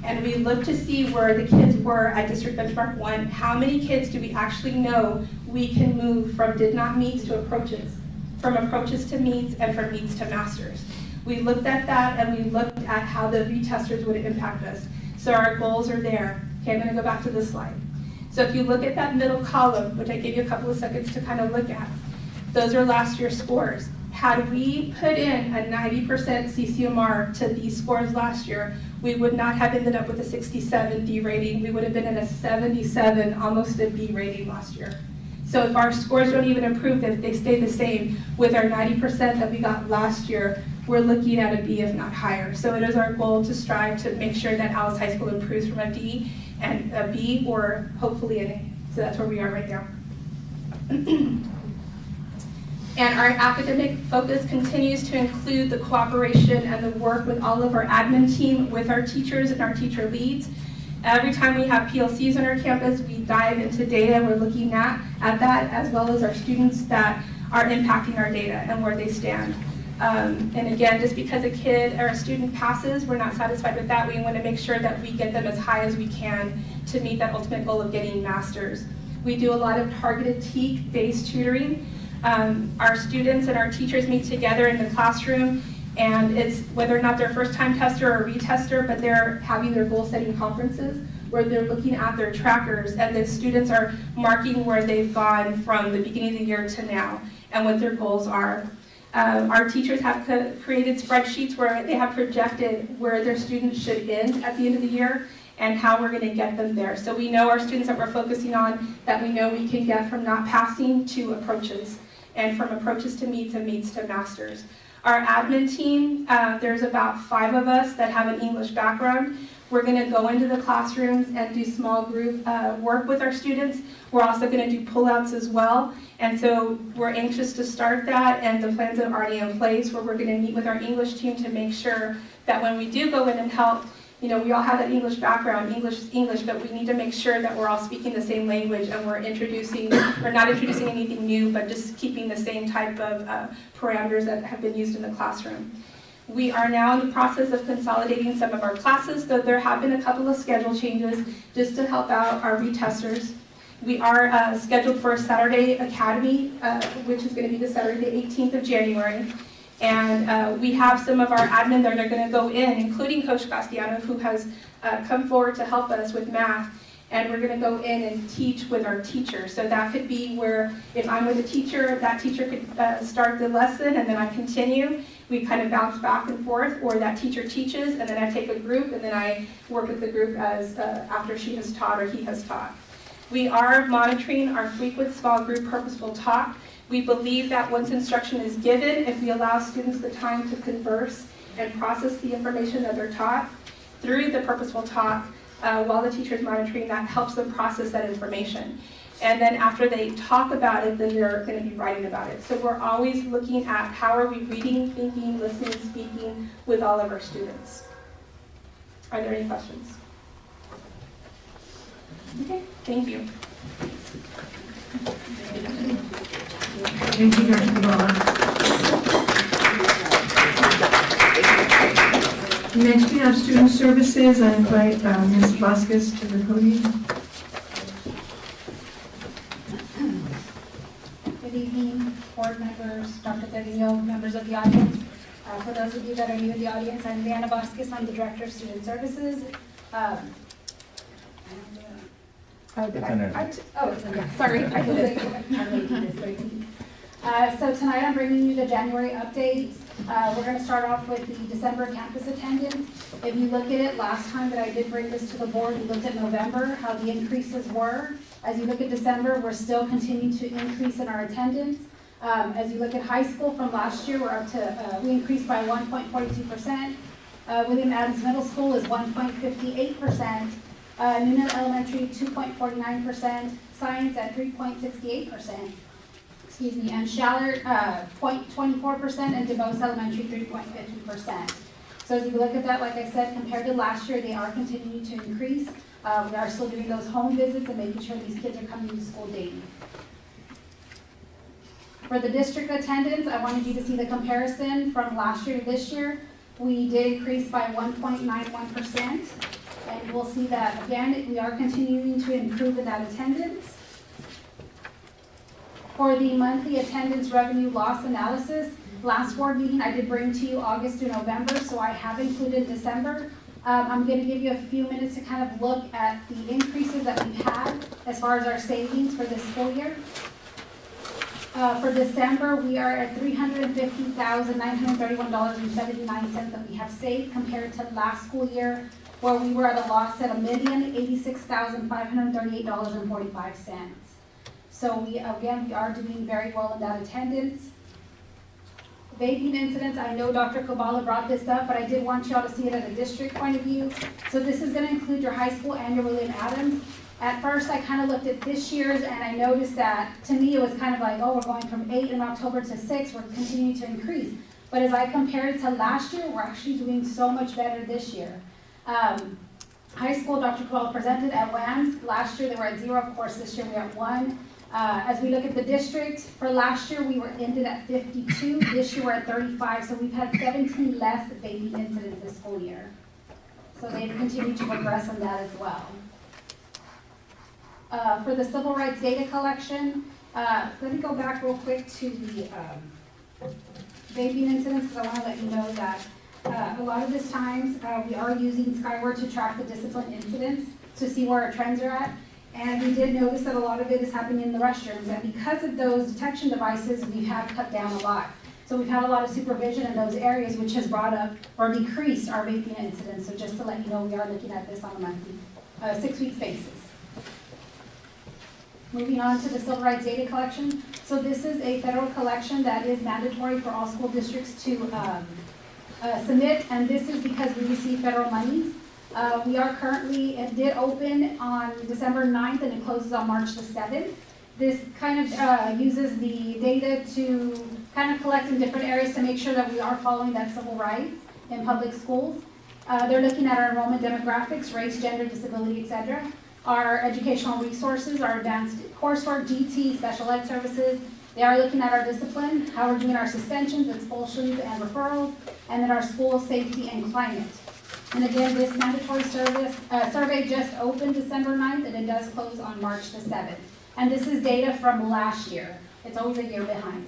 And we look to see where the kids were at District Benchmark 1. How many kids do we actually know we can move from did not meets to approaches, from approaches to meets, and from meets to masters? We looked at that and we looked at how the retesters would impact us. So our goals are there. Okay, I'm going to go back to this slide. So if you look at that middle column, which I gave you a couple of seconds to kind of look at, those are last year's scores. Had we put in a 90% CCMR to these scores last year, we would not have ended up with a 67 D rating. We would have been in a 77, almost a B rating last year. So if our scores don't even improve, if they stay the same with our 90% that we got last year, we're looking at a B if not higher. So it is our goal to strive to make sure that Alice High School improves from a D and a B or hopefully an A. So that's where we are right now. And our academic focus continues to include the cooperation and the work with all of our admin team, with our teachers and our teacher leads. Every time we have PLCs on our campus, we dive into data. We're looking at that, as well as our students that are impacting our data and where they stand. And again, just because a kid or a student passes, we're not satisfied with that. We want to make sure that we get them as high as we can to meet that ultimate goal of getting masters. We do a lot of targeted TEAC-based tutoring. Our students and our teachers meet together in the classroom, and it's whether or not they're first-time tester or retester, but they're having their goal-setting conferences where they're looking at their trackers, and the students are marking where they've gone from the beginning of the year to now and what their goals are. Our teachers have created spreadsheets where they have projected where their students should end at the end of the year and how we're going to get them there. So we know our students that we're focusing on, that we know we can get from not passing to approaches, and from approaches to meets and meets to masters. Our admin team, there's about 5 of us that have an English background. We're going to go into the classrooms and do small group work with our students. We're also going to do pullouts as well. And so we're anxious to start that, and the plans are already in place where we're going to meet with our English team to make sure that when we do go in and help, you know, we all have that English background, English is English, but we need to make sure that we're all speaking the same language and we're not introducing anything new, but just keeping the same type of parameters that have been used in the classroom. We are now in the process of consolidating some of our classes, so there have been a couple of schedule changes just to help out our retesters. We are scheduled for a Saturday Academy, which is going to be the Saturday the 18th of January. And we have some of our admin that are going to go in, including Coach Castellano, who has come forward to help us with math. And we're going to go in and teach with our teacher. So that could be where if I'm with a teacher, that teacher could start the lesson and then I continue. We kind of bounce back and forth, or that teacher teaches and then I take a group and then I work with the group as after she has taught or he has taught. We are monitoring our frequent small group purposeful talk. We believe that once instruction is given, if we allow students the time to converse and process the information that they're taught through the purposeful talk, while the teacher is monitoring, that helps them process that information. And then after they talk about it, then they're going to be writing about it. So we're always looking at how are we reading, thinking, listening, speaking with all of our students. Are there any questions? Okay, thank you. Thank you, Dr. Cabral. Next, we have Student Services. I invite Ms. Vasquez to the podium. Good evening, board members, Dr. Carrillo, members of the audience. For those of you that are new in the audience, I'm Liana Vasquez. I'm the Director of Student Services. Oh, did It's in there. Sorry. So tonight I'm bringing you the January updates. We're going to start off with the December campus attendance. If you look at it, last time that I did bring this to the board, we looked at November, how the increases were. As you look at December, we're still continuing to increase in our attendance. As you look at high school from last year, we're up to, we increased by 1.42%. William Adams Middle School is 1.58%. Noonan Elementary, 2.49%. Science at 3.68%. Excuse me, and Shallard, 0.24%, and DeVos Elementary, 3.50%. So as you look at that, like I said, compared to last year, they are continuing to increase. We are still doing those home visits and making sure these kids are coming to school daily. For the district attendance, I wanted you to see the comparison from last year to this year. We did increase by 1.91%, and we'll see that again, we are continuing to improve in that attendance. For the monthly attendance revenue loss analysis, last board meeting I did bring to you August through November, so I have included December. I'm going to give you a few minutes to kind of look at the increases that we've had as far as our savings for this school year. For December, we are at $350,931.79 that we have saved compared to last school year, where we were at a loss at $1,086,538.45. So we are doing very well in that attendance. Vaping incidents, I know Dr. Kabala brought this up, but I did want y'all to see it at a district point of view. So this is going to include your high school and your William Adams. At first, I kind of looked at this year's, and I noticed that, to me, it was kind of like, oh, we're going from 8 in October to 6, we're continuing to increase. But as I compared it to last year, we're actually doing so much better this year. High school, Dr. Kabala presented at WAMS. Last year, they were at 0, of course, this year we're at 1. As we look at the district, for last year we were ended at 52, this year we're at 35, so we've had 17 less vaping incidents this school year. So they've continued to progress on that as well. For the civil rights data collection, let me go back real quick to the vaping incidents, because I want to let you know that a lot of this times we are using Skyward to track the discipline incidents to see where our trends are at. And we did notice that a lot of it is happening in the restrooms, and because of those detection devices, we have cut down a lot. So we've had a lot of supervision in those areas, which has brought up or decreased our vaping incidents. So just to let you know, we are looking at this on a monthly, 6-week basis. Moving on to the civil rights data collection. So this is a federal collection that is mandatory for all school districts to submit, and this is because we receive federal monies. We are currently, it did open on December 9th and it closes on March the 7th. This kind of uses the data to kind of collect in different areas to make sure that we are following that civil rights in public schools. They're looking at our enrollment demographics, race, gender, disability, etc. Our educational resources, our advanced coursework, GT, special ed services. They are looking at our discipline, how we're doing our suspensions, expulsions, and referrals, and then our school safety and climate. And again, this mandatory survey just opened December 9th, and it does close on March the 7th. And this is data from last year. It's always a year behind.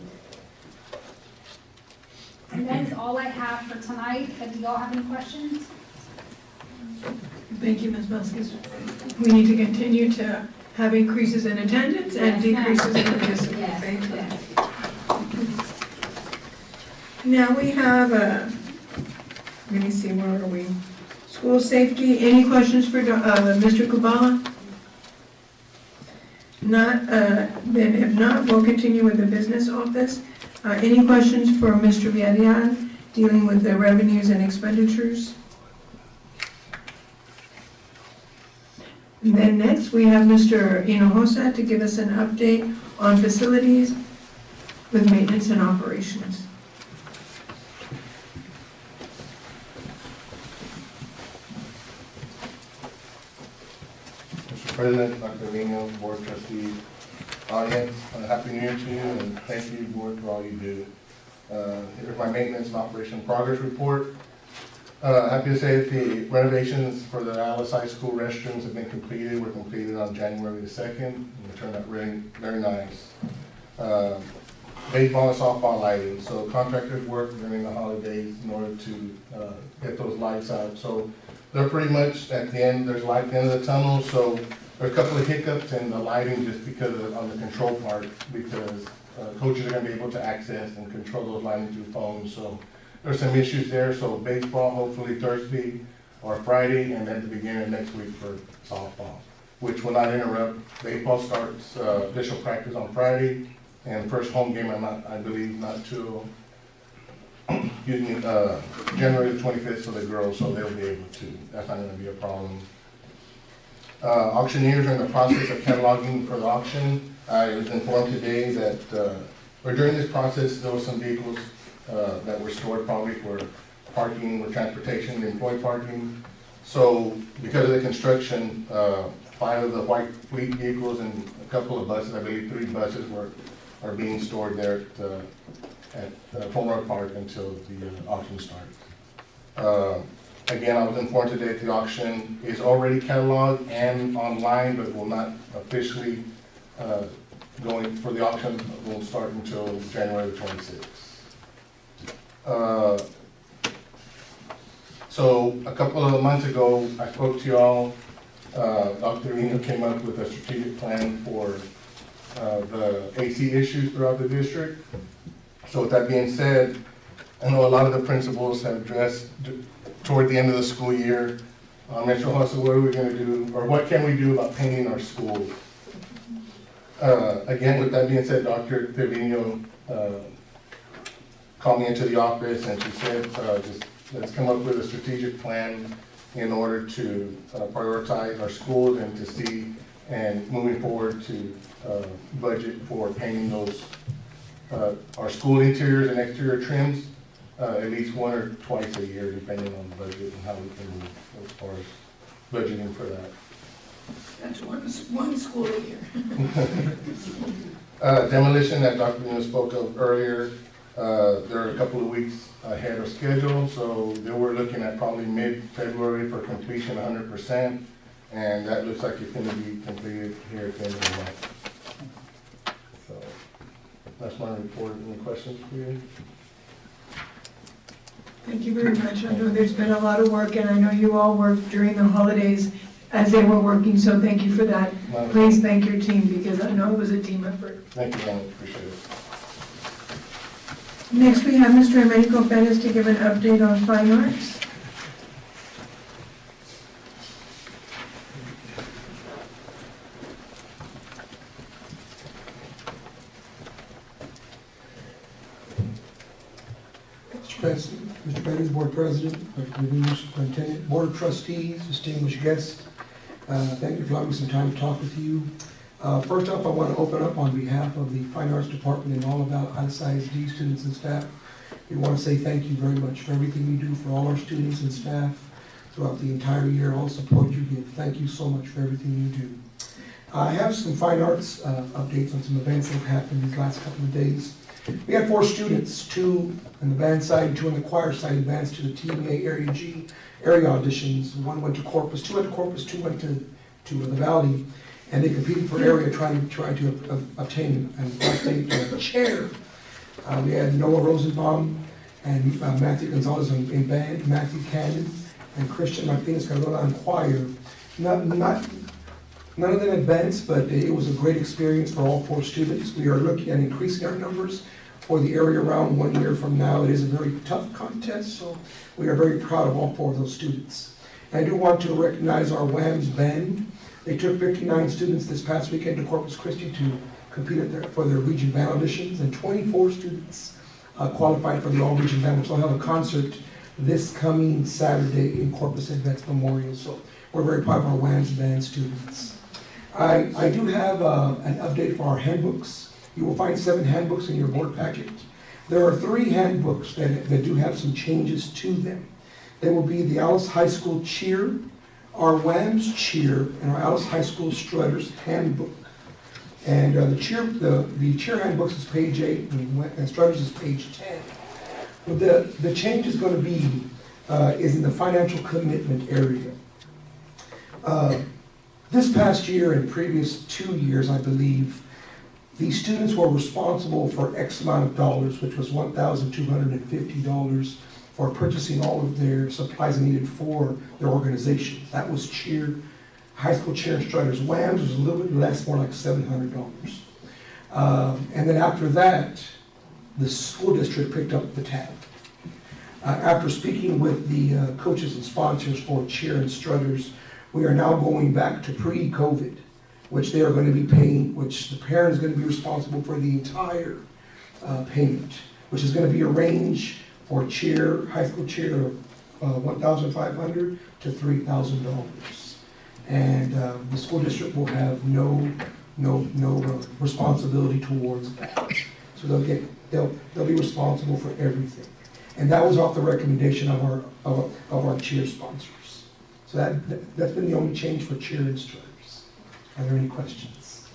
And that is all I have for tonight. Do you all have any questions? Thank you, Ms. Vasquez. We need to continue to have increases in attendance and decreases in discipline. Yes, Thank you. yes. Now we have let me see, where are we? School safety. Any questions for Mr. Kubala? Not, then if not, we'll continue with the business office. Any questions for Mr. Villarreal dealing with the revenues and expenditures? And then next we have Mr. Hinojosa to give us an update on facilities with maintenance and operations. President, Dr. Vino, Board Trustees, audience, Happy New Year to you, and thank you, Board, for all you do. Here's my maintenance and operation progress report. Happy to say that the renovations for the Alice High School restrooms have been completed. Were completed on January the 2nd, and they turned out really very nice. baseball and softball lighting. So contractors work during the holidays in order to get those lights out. So they're pretty much at the end, there's light at the end of the tunnel, so there's a couple of hiccups in the lighting just because on the control part, because coaches are gonna be able to access and control those lighting through phones. So there's some issues there, so baseball hopefully Thursday or Friday, and at the beginning of next week for softball, which will not interrupt. Baseball starts official practice on Friday, and first home game, I believe not till, January the 25th for the girls, so they'll be able to, that's not gonna be a problem. Auctioneers are in the process of cataloging for the auction. I was informed today that, or during this process, there were some vehicles that were stored probably for parking or transportation, employee parking. So because of the construction, 5 of the white fleet vehicles and a couple of buses, I believe 3 buses are being stored there at Fulmer Park until the auction starts. Again, I was informed today that the auction is already cataloged and online, but will not officially going for the auction, won't start until January the 26th. So a couple of months ago, I spoke to y'all. Dr. Reno came up with a strategic plan for the AC issues throughout the district. So with that being said, I know a lot of the principals have addressed toward the end of the school year, Mr. Hustle, what are we gonna do, or what can we do about painting our schools? Again, with that being said, Dr. Trevino called me into the office and she said, just let's come up with a strategic plan in order to prioritize our schools and to see, and moving forward to budget for painting those, our school interiors and exterior trims, at least 1 or twice a year, depending on the budget and how we can move as far as budgeting for that. That's one school a year. Demolition that Dr. Luna spoke of earlier, they're a couple of weeks ahead of schedule, so they were looking at probably mid-February for completion 100%, and that looks like it's going to be completed here at the end of the month. So that's my report. Any questions for you? Thank you very much. I know there's been a lot of work, and I know you all worked during the holidays as they were working, so thank you for that. Please thank your team, because I know it was a team effort. Thank you, Ron. Appreciate it. Next, we have Mr. Americo Perez to give an update on fine arts. Mr. Perez, Board President, Dr. Revere, Superintendent, Board of Trustees, distinguished guests, thank you for allowing me some time to talk with you. First off, I want to open up on behalf of the Fine Arts Department and all of our ISD students and staff. We want to say thank you very much for everything you do for all our students and staff throughout the entire year, all the support you give. Thank you so much for everything you do. I have some fine arts updates on some events that have happened these last couple of days. We had 4 students, 2 on the band side, 2 on the choir side, advanced to the TMA Area G area auditions. 1 went to Corpus, 2 went to Corpus, 2 went to the Valley, and they competed for area trying to obtain a chair. We had Noah Rosenbaum and Matthew Gonzalez in band, Matthew Cannon and Christian Martinez Cardola in choir. None of them advanced, but it was a great experience for all 4 students. We are looking at increasing our numbers for the area round 1 year from now. It is a very tough contest, so we are very proud of all 4 of those students. And I do want to recognize our WAMS band. They took 59 students this past weekend to Corpus Christi to compete for their region band auditions, and 24 students qualified for the all-region band, which will have a concert this coming Saturday in Corpus at Vets Memorial. So we're very proud of our WAMS band students. I do have an update for our handbooks. You will find 7 handbooks in your board packet. There are 3 handbooks that do have some changes to them. They will be the Alice High School Cheer, our WAMS Cheer, and our Alice High School Strutters handbook. And the cheer handbooks is page 8, and Strutters is page 10. But the change is going to be is in the financial commitment area. This past year and previous 2 years, I believe, These students were responsible for X amount of dollars, which was $1,250 for purchasing all of their supplies needed for their organization. That was high school cheer instructors. WAMS was a little bit less, more like $700. And then after that, the school district picked up the tab. After speaking with the coaches and sponsors for cheer instructors, we are now going back to pre-COVID, which they are going to be paying, which the parent is going to be responsible for the entire payment, which is going to be a range for cheer, high school cheer of $1,500 to $3,000. And the school district will have no responsibility towards that. So they'll be responsible for everything. And that was off the recommendation of our cheer sponsors. So that's been the only change for cheer instructors. Are there any questions?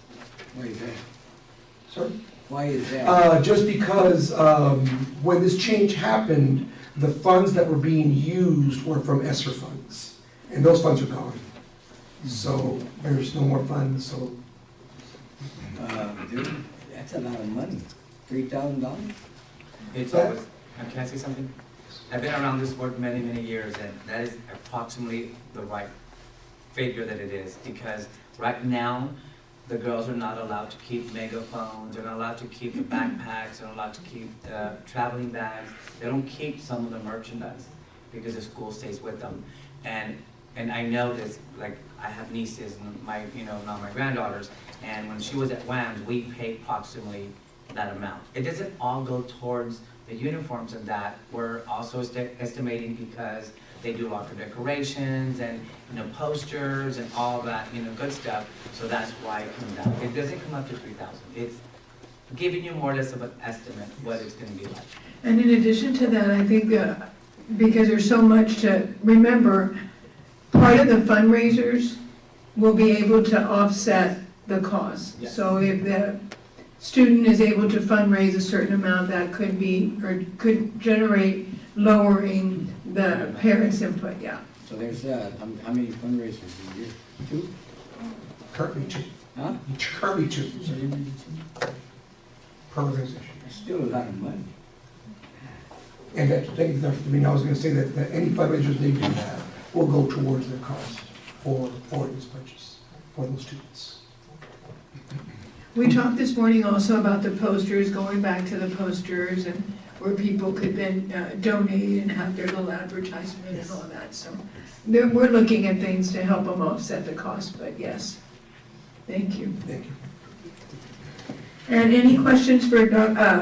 Why is that? Sir? Why is that? Just because when this change happened, the funds that were being used were from ESSER funds, and those funds are gone. So there's no more funds. So Dude, that's a lot of money. $3,000? It's always, can I say something? I've been around this board many, many years, and that is approximately the right figure that it is, because right now, the girls are not allowed to keep megaphones, they're not allowed to keep the backpacks, they're not allowed to keep the traveling bags. They don't keep some of the merchandise because the school stays with them. And I know this, like, I have nieces and now my granddaughters, and when she was at WAMS, we paid approximately that amount. It doesn't all go towards the uniforms and that. We're also estimating because they do locker decorations and posters and all that good stuff. So that's why it comes down. It doesn't come up to 3,000. It's giving you more or less of an estimate what it's going to be like. And in addition to that, I think because there's so much to remember, part of the fundraisers will be able to offset the cost. Yes. So if the student is able to fundraise a certain amount, that could be, or could generate lowering the parents' input, yeah. So there's, how many fundraisers a year? 2? currently 2. Huh? Currently 2. Per organization. That's still a lot of money. And I was going to say that any fundraisers they do have will go towards their cost for this purchase, for those students. We talked this morning also about the posters, going back to the posters, and where people could then donate and have their little advertisement and all that. So we're looking at things to help them offset the cost, but yes. Thank you. Thank you. And any questions for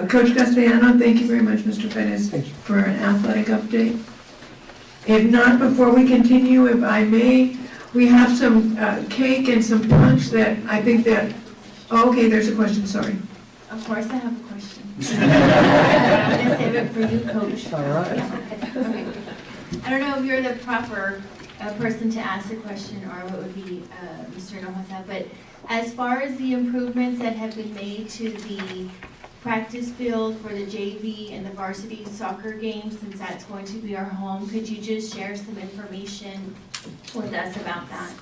Coach Castellano? Thank you very much, Mr. Perez, for an athletic update. If not, before we continue, if I may, we have some cake and some punch that I think that, oh, okay, there's a question, sorry. Of course I have a question. I'm going to save it for you, Coach. All right. Okay. I don't know if you're the proper person to ask the question or what would be Mr. Hinojosa, but as far as the improvements that have been made to the practice field for the JV and the varsity soccer games, since that's going to be our home, could you just share some information with us about that?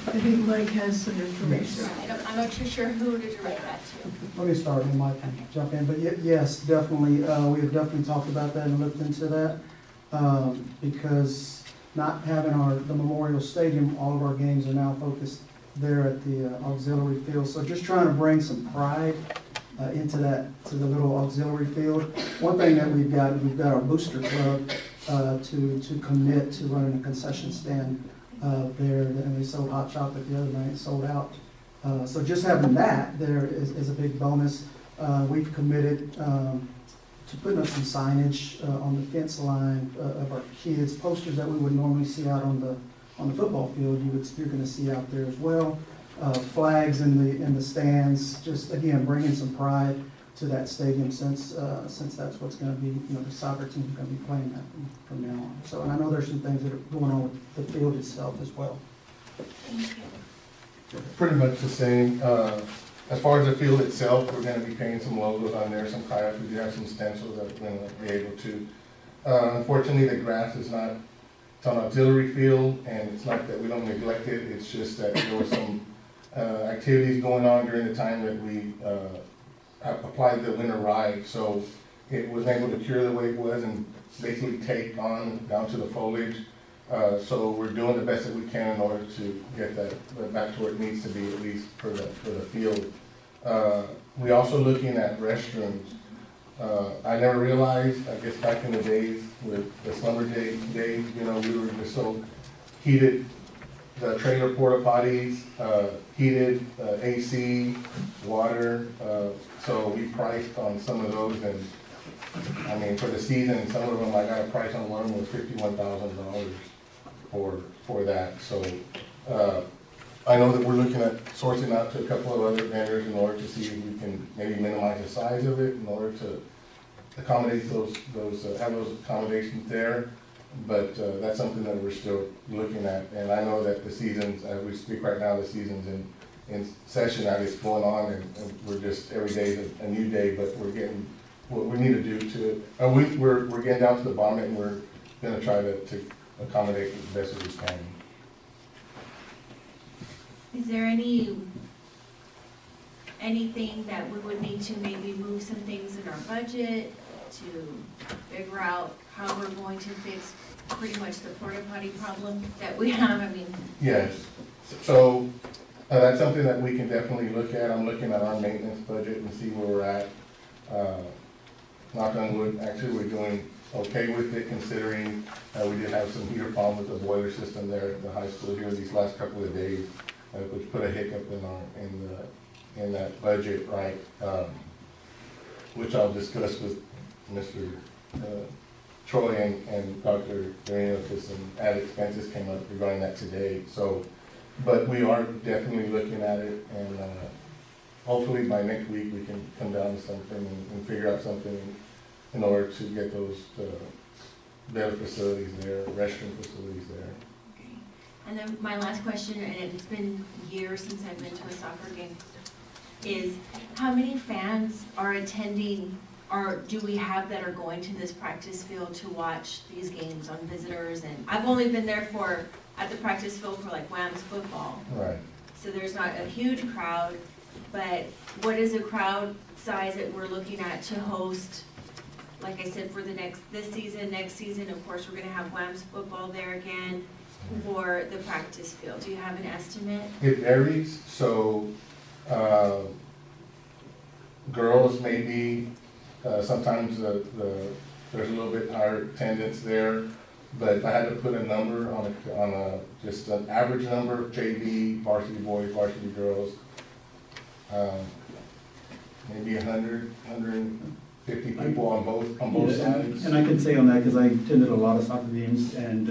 I think Mike has some information. I'm not too sure who to direct that to. Let me start and Mike can jump in, but yes, definitely, we have definitely talked about that and looked into that. Because not having the Memorial Stadium, all of our games are now focused there at the auxiliary field. So just trying to bring some pride into that, to the little auxiliary field. One thing that we've got our booster club to commit to running a concession stand there, and they sold hot chocolate the other night, sold out. So just having that there is a big bonus. We've committed to putting up some signage on the fence line of our kids, posters that we would normally see out on the football field. You're going to see out there as well. Flags in the stands, just again bringing some pride to that stadium since that's what's going to be, the soccer team is going to be playing that from now on. So, and I know there's some things that are going on with the field itself as well. Thank you. Pretty much the same. As far as the field itself, we're going to be painting some logos on there, some kayaks. We do have some stencils that we're going to be able to. Unfortunately, the grass is not it's on auxiliary field, and it's not that we don't neglect it, it's just that there were some activities going on during the time that we applied the winter ride, so it was able to cure the way it was and basically take on down to the foliage. So we're doing the best that we can in order to get that back to where it needs to be, at least for the field. We're also looking at restrooms. I never realized, I guess back in the days with the slumber days, you know, we were just so heated, the trailer porta potties, heated, AC, water, so we priced on some of those, and I mean, for the season, some of them, I got a price on one was $51,000 for that, so, I know that we're looking at sourcing out to a couple of other vendors in order to see if we can maybe minimize the size of it in order to accommodate those have those accommodations there. But that's something that we're still looking at. And I know that the seasons, as we speak right now, the season's in session, it's going on, and we're just, every day is a new day, but we're getting what we need to do to, we're getting down to the bottom, and we're gonna try to accommodate as best as we can. Is there anything that we would need to maybe move some things in our budget to figure out how we're going to fix pretty much the porta potty problem that we have? I mean. Yes, so that's something that we can definitely look at. I'm looking at our maintenance budget and see where we're at. Knock on wood, actually we're doing okay with it, considering we did have some heater problems with the boiler system there at the high school here these last couple of days, which put a hiccup in that budget, right? Which I'll discuss with Mr. Troy and Dr. Dorino, because some added expenses came up regarding that today. So, but we are definitely looking at it, and hopefully by next week we can come down to something and figure out something in order to get those better facilities there, restroom facilities there. Okay. And then my last question, and it's been years since I've been to a soccer game, is how many fans are attending, or do we have that are going to this practice field to watch these games on visitors? And I've only been there at the practice field for like WAMS football. Right. So there's not a huge crowd, but what is a crowd size that we're looking at to host? Like I said, for this season, next season, of course, we're gonna have WAMS football there again for the practice field. Do you have an estimate? It varies, so girls maybe, sometimes there's a little bit higher attendance there, but if I had to put a number on just an average number, JV, varsity boys, varsity girls, maybe 100, 150 people on both sides. And I can say on that, because I attended a lot of soccer games, and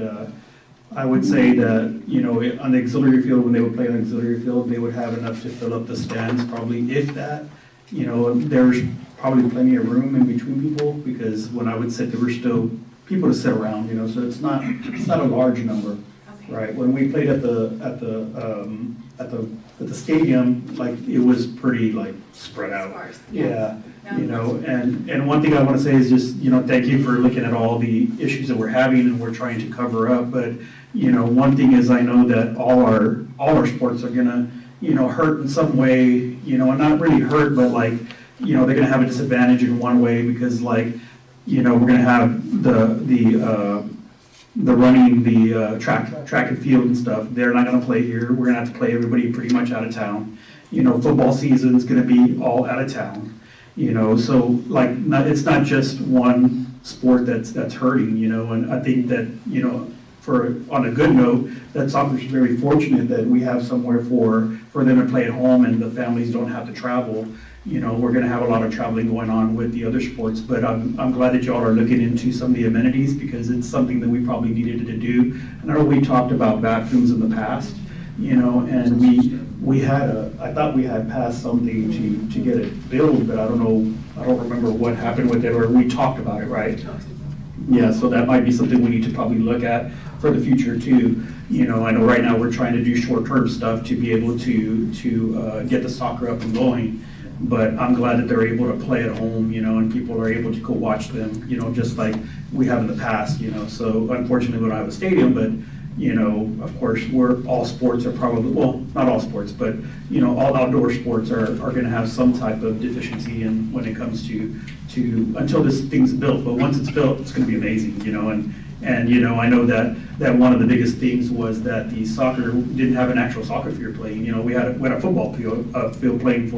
I would say that, you know, on the auxiliary field, when they would play on the auxiliary field, they would have enough to fill up the stands, probably, if that. You know, there's probably plenty of room in between people, because when I would sit, there were still people to sit around, you know, so it's not a large number, okay. right? When we played at the stadium, like, it was pretty, like, spread out. Sparse, Yeah, yes. you know, and one thing I want to say is just, you know, thank you for looking at all the issues that we're having and we're trying to cover up, but, you know, one thing is I know that all our sports are gonna, you know, hurt in some way, you know, and not really hurt, but like, you know, they're gonna have a disadvantage in one way, because like, you know, we're gonna have the running, the track and field and stuff, they're not gonna play here, we're gonna have to play everybody pretty much out of town. You know, football season's gonna be all out of town, you know, so like, it's not just one sport that's hurting, you know, and I think that, you know, on a good note, that soccer's very fortunate that we have somewhere for them to play at home and the families don't have to travel. You know, we're gonna have a lot of traveling going on with the other sports, but I'm glad that y'all are looking into some of the amenities, because it's something that we probably needed to do. And I know we talked about bathrooms in the past, you know, and I thought we had passed something to get it built, but I don't remember what happened with it, or we talked about it, right? Yeah, so that might be something we need to probably look at for the future too. You know, I know right now we're trying to do short-term stuff to be able to get the soccer up and going. but I'm glad that they're able to play at home, and people are able to go watch them, just like we have in the past, So unfortunately, we don't have a stadium, but, of course, all sports are probably, well, not all sports, but, all outdoor sports are gonna have some type of deficiency when it comes to, until this thing's built, but once it's built, it's gonna be amazing, and I know that one of the biggest things was that the soccer didn't have an actual soccer field playing. We had a football field playing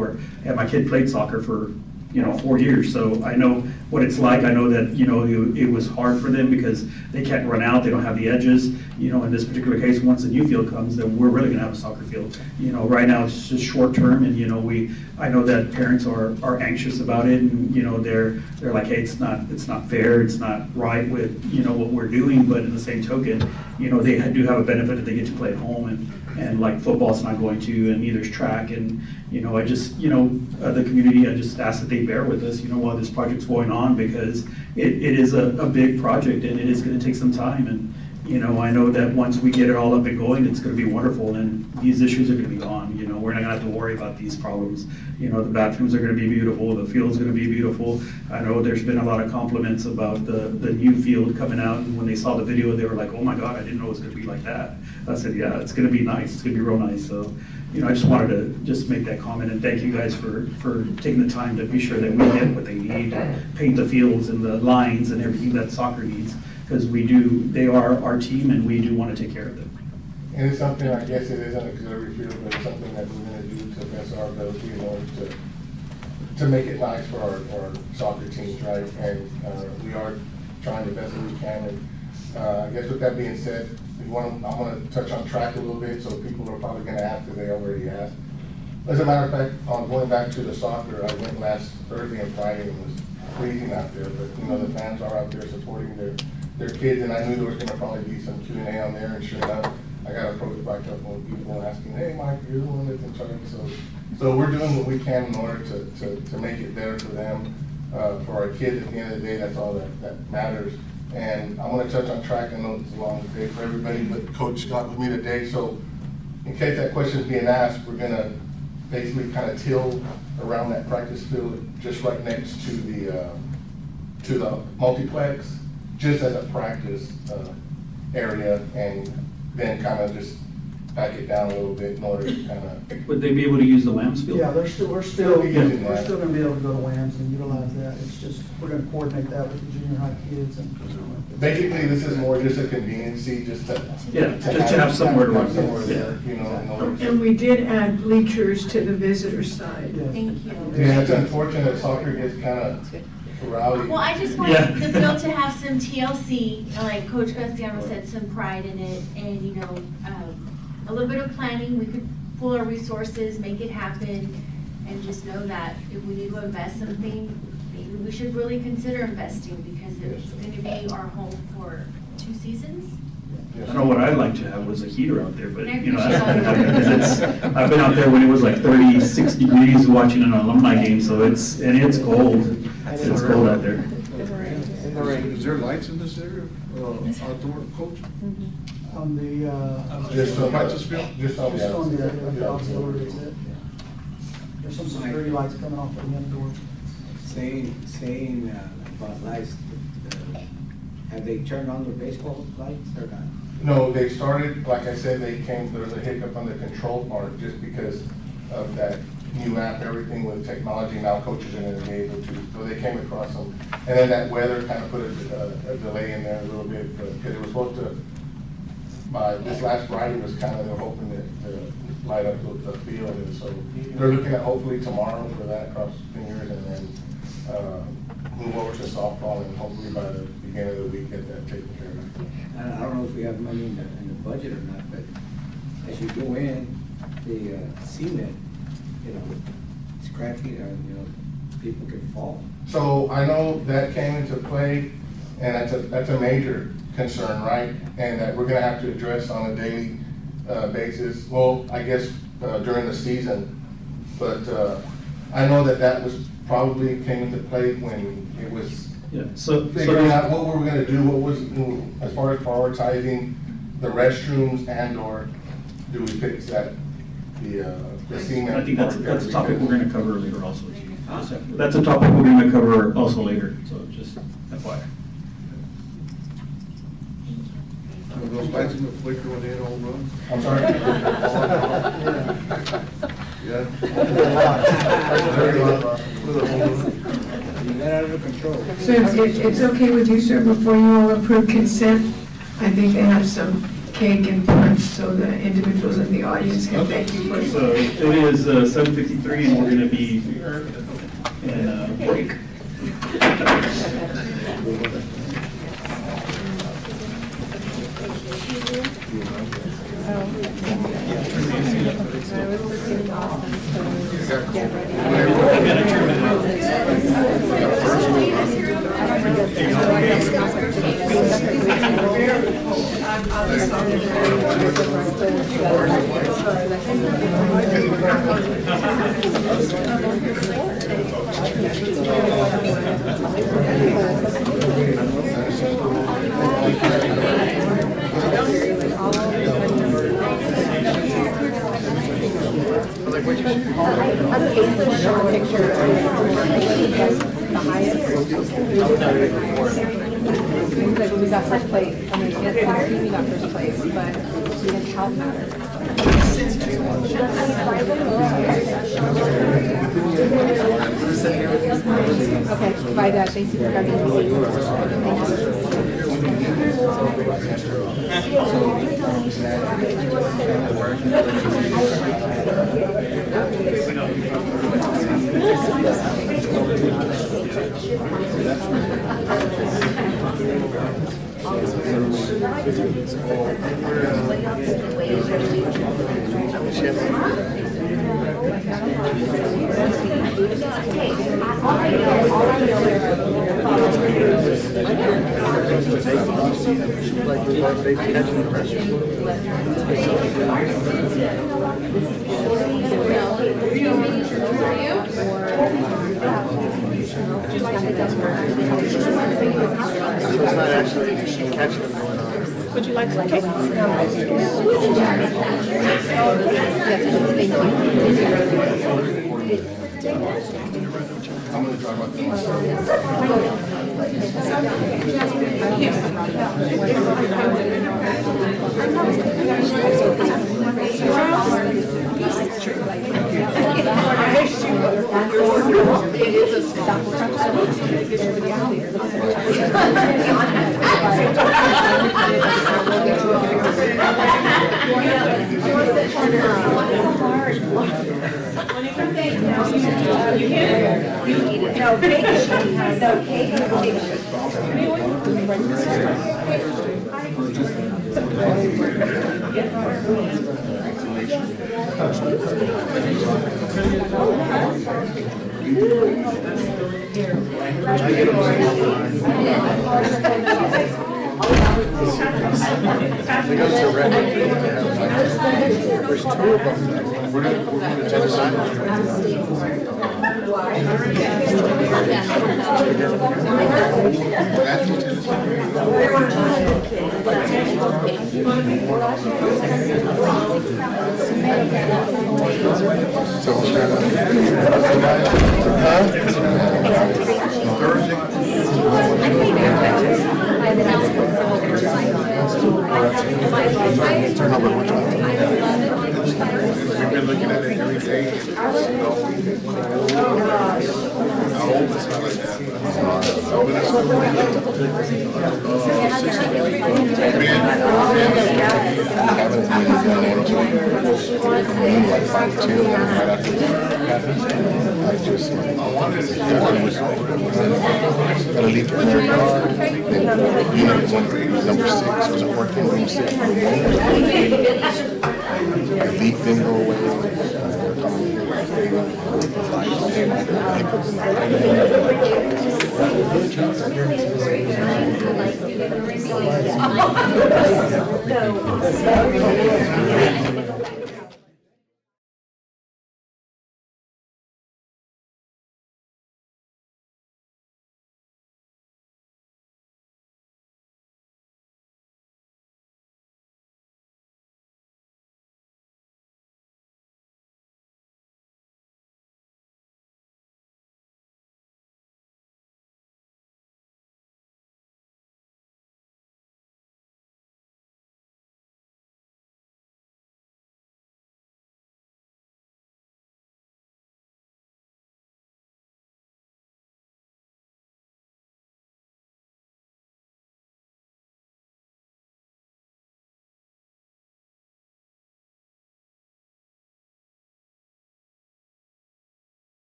and my kid played soccer for 4 years, so I know what it's like. I know that, it was hard for them because they can't run out, they don't have the edges. In this particular case, once the new field comes, then we're really gonna have a soccer field. Right now, it's just short term, and, I know that parents are anxious about it, and, they're like, hey, it's not fair, it's not right with, what we're doing, but in the same token, they do have a benefit that they get to play at home, and like football's not going to, and neither's track, and, I just, the community, I just ask that they bear with us, while this project's going on, because it is a big project, and it is gonna take some time, and, I know that once we get it all up and going, it's gonna be wonderful, and these issues are gonna be gone, we're not gonna have to worry about these problems. The bathrooms are gonna be beautiful, the field's gonna be beautiful. I know there's been a lot of compliments about the new field coming out, and when they saw the video, they were like, oh my God, I didn't know it was gonna be like that. I said, yeah, it's gonna be nice, it's gonna be real nice, so, I just wanted to just make that comment, and thank you guys for taking the time to be sure that we get what they need, to paint the fields and the lines and everything that soccer needs, because they are our team, and we do want to take care of them. And it's something, I guess it is an auxiliary field, but it's something that we're gonna do to the best of our ability in order to make it nice for our soccer teams, right? And we are trying the best that we can, and I guess with that being said, I want to touch on track a little bit, so people are probably gonna ask if they already asked. As a matter of fact, going back to the soccer, I went last Thursday and Friday, and it was freezing out there, but the fans are out there supporting their kids, and I knew there was gonna probably be some Q&A on there, and sure enough, I got approached by a couple of people asking, hey, Mike, you're the one that's in charge. So we're doing what we can in order to make it better for them, for our kids. At the end of the day, that's all that matters. And I want to touch on track. I know it's a long day for everybody, but Coach Scott with me today. So in case that question is being asked, we're going to basically kind of till around that practice field, just right next to the multiplex, just as a practice area, and then kind of just back it down a little bit in order to kind of. Would they be able to use the Lambs field? Yeah, we're still gonna be able to go to Lambs and utilize that. It's just, we're gonna coordinate that with the junior high kids and. Basically, this is more just a conveniency, just to have somewhere to run. There, And we did add bleachers to the visitor side. Thank you. Yeah, it's unfortunate soccer gets kind of rowdy. Well, I just want the field to have some TLC, like Coach Castellanos said, some pride in it, and, a little bit of planning. We could pull our resources, make it happen, and just know that if we need to invest something, maybe we should really consider investing, because it's gonna be our home for 2 seasons. I know what I'd like to have was a heater out there, but, I appreciate all I've been out there when it was like 36 degrees watching an alumni game, so it's cold. It's cold out there. Is there lights in this area, outdoor coach? On the, Just on practice field? Just on the auxiliary, that's it. There's some security lights coming off at the end door. Saying about lights, have they turned on their baseball lights or not? No, they started, like I said, there was a hiccup on the control part just because of that new app, everything with technology. Now coaches are going to be able to, so they came across them. And then that weather kind of put a delay in there a little bit, because it was supposed to, by this last Friday was kind of, they're hoping to light up the field. And so they're looking at hopefully tomorrow for that, cross fingers, and then move over to softball, and hopefully by the beginning of the week get that taken care of. I don't know if we have money in the budget or not, but as you go in, the cement, it's cracky, people can fall. So I know that came into play, and that's a major concern, right? And that we're gonna have to address on a daily basis. Well, I guess during the season, but I know that was probably came into play when it was figuring out what we were gonna do, what was, as far as prioritizing the restrooms and/or do we fix that, the cement. I think that's a topic we're gonna cover later also. That's a topic we're gonna cover also later, so just FYI. Those lights in the flicker when they don't run? I'm sorry? Yeah. You got out of control. So it's okay with you, sir, before you all approve consent? I think they have some cake and punch so the individuals in the audience can thank you for So it is 7:53 and we're gonna be in a break. Like we got first place, I mean, yes, we got first place, but we didn't help matter. Okay, by that, thank you for Would you like some cake? I'm gonna drive up There's two of them. We're gonna take a sign. We've been looking at it every day. How old is it like that? I just, I wanted to gotta leave the America. Then unit number 6 wasn't working. Number 6 the leak didn't go away.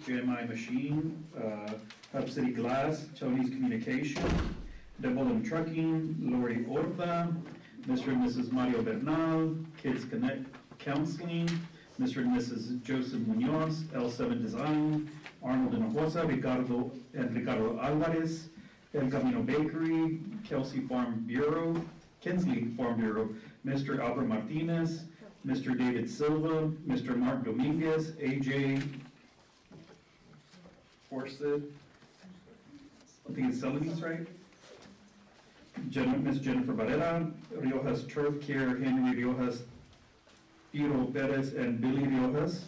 JMI Machine, Hub City Glass, Tony's Communication, Double M Trucking, Lori Orta, Mr. and Mrs. Mario Bernal, Kids Connect Counseling, Mr. and Mrs. Joseph Munoz, L7 Design, Arnold Hinojosa, Ricardo Alvarez, El Camino Bakery, Kinsley Farm Bureau, Mr. Albert Martinez, Mr. David Silva, Mr. Mark Dominguez, AJ Forsyth, I think it's Celanese, right? Ms. Jennifer Barrera, Riojas Turf Care, Henry Riojas, Hiro Perez, and Billy Riojas,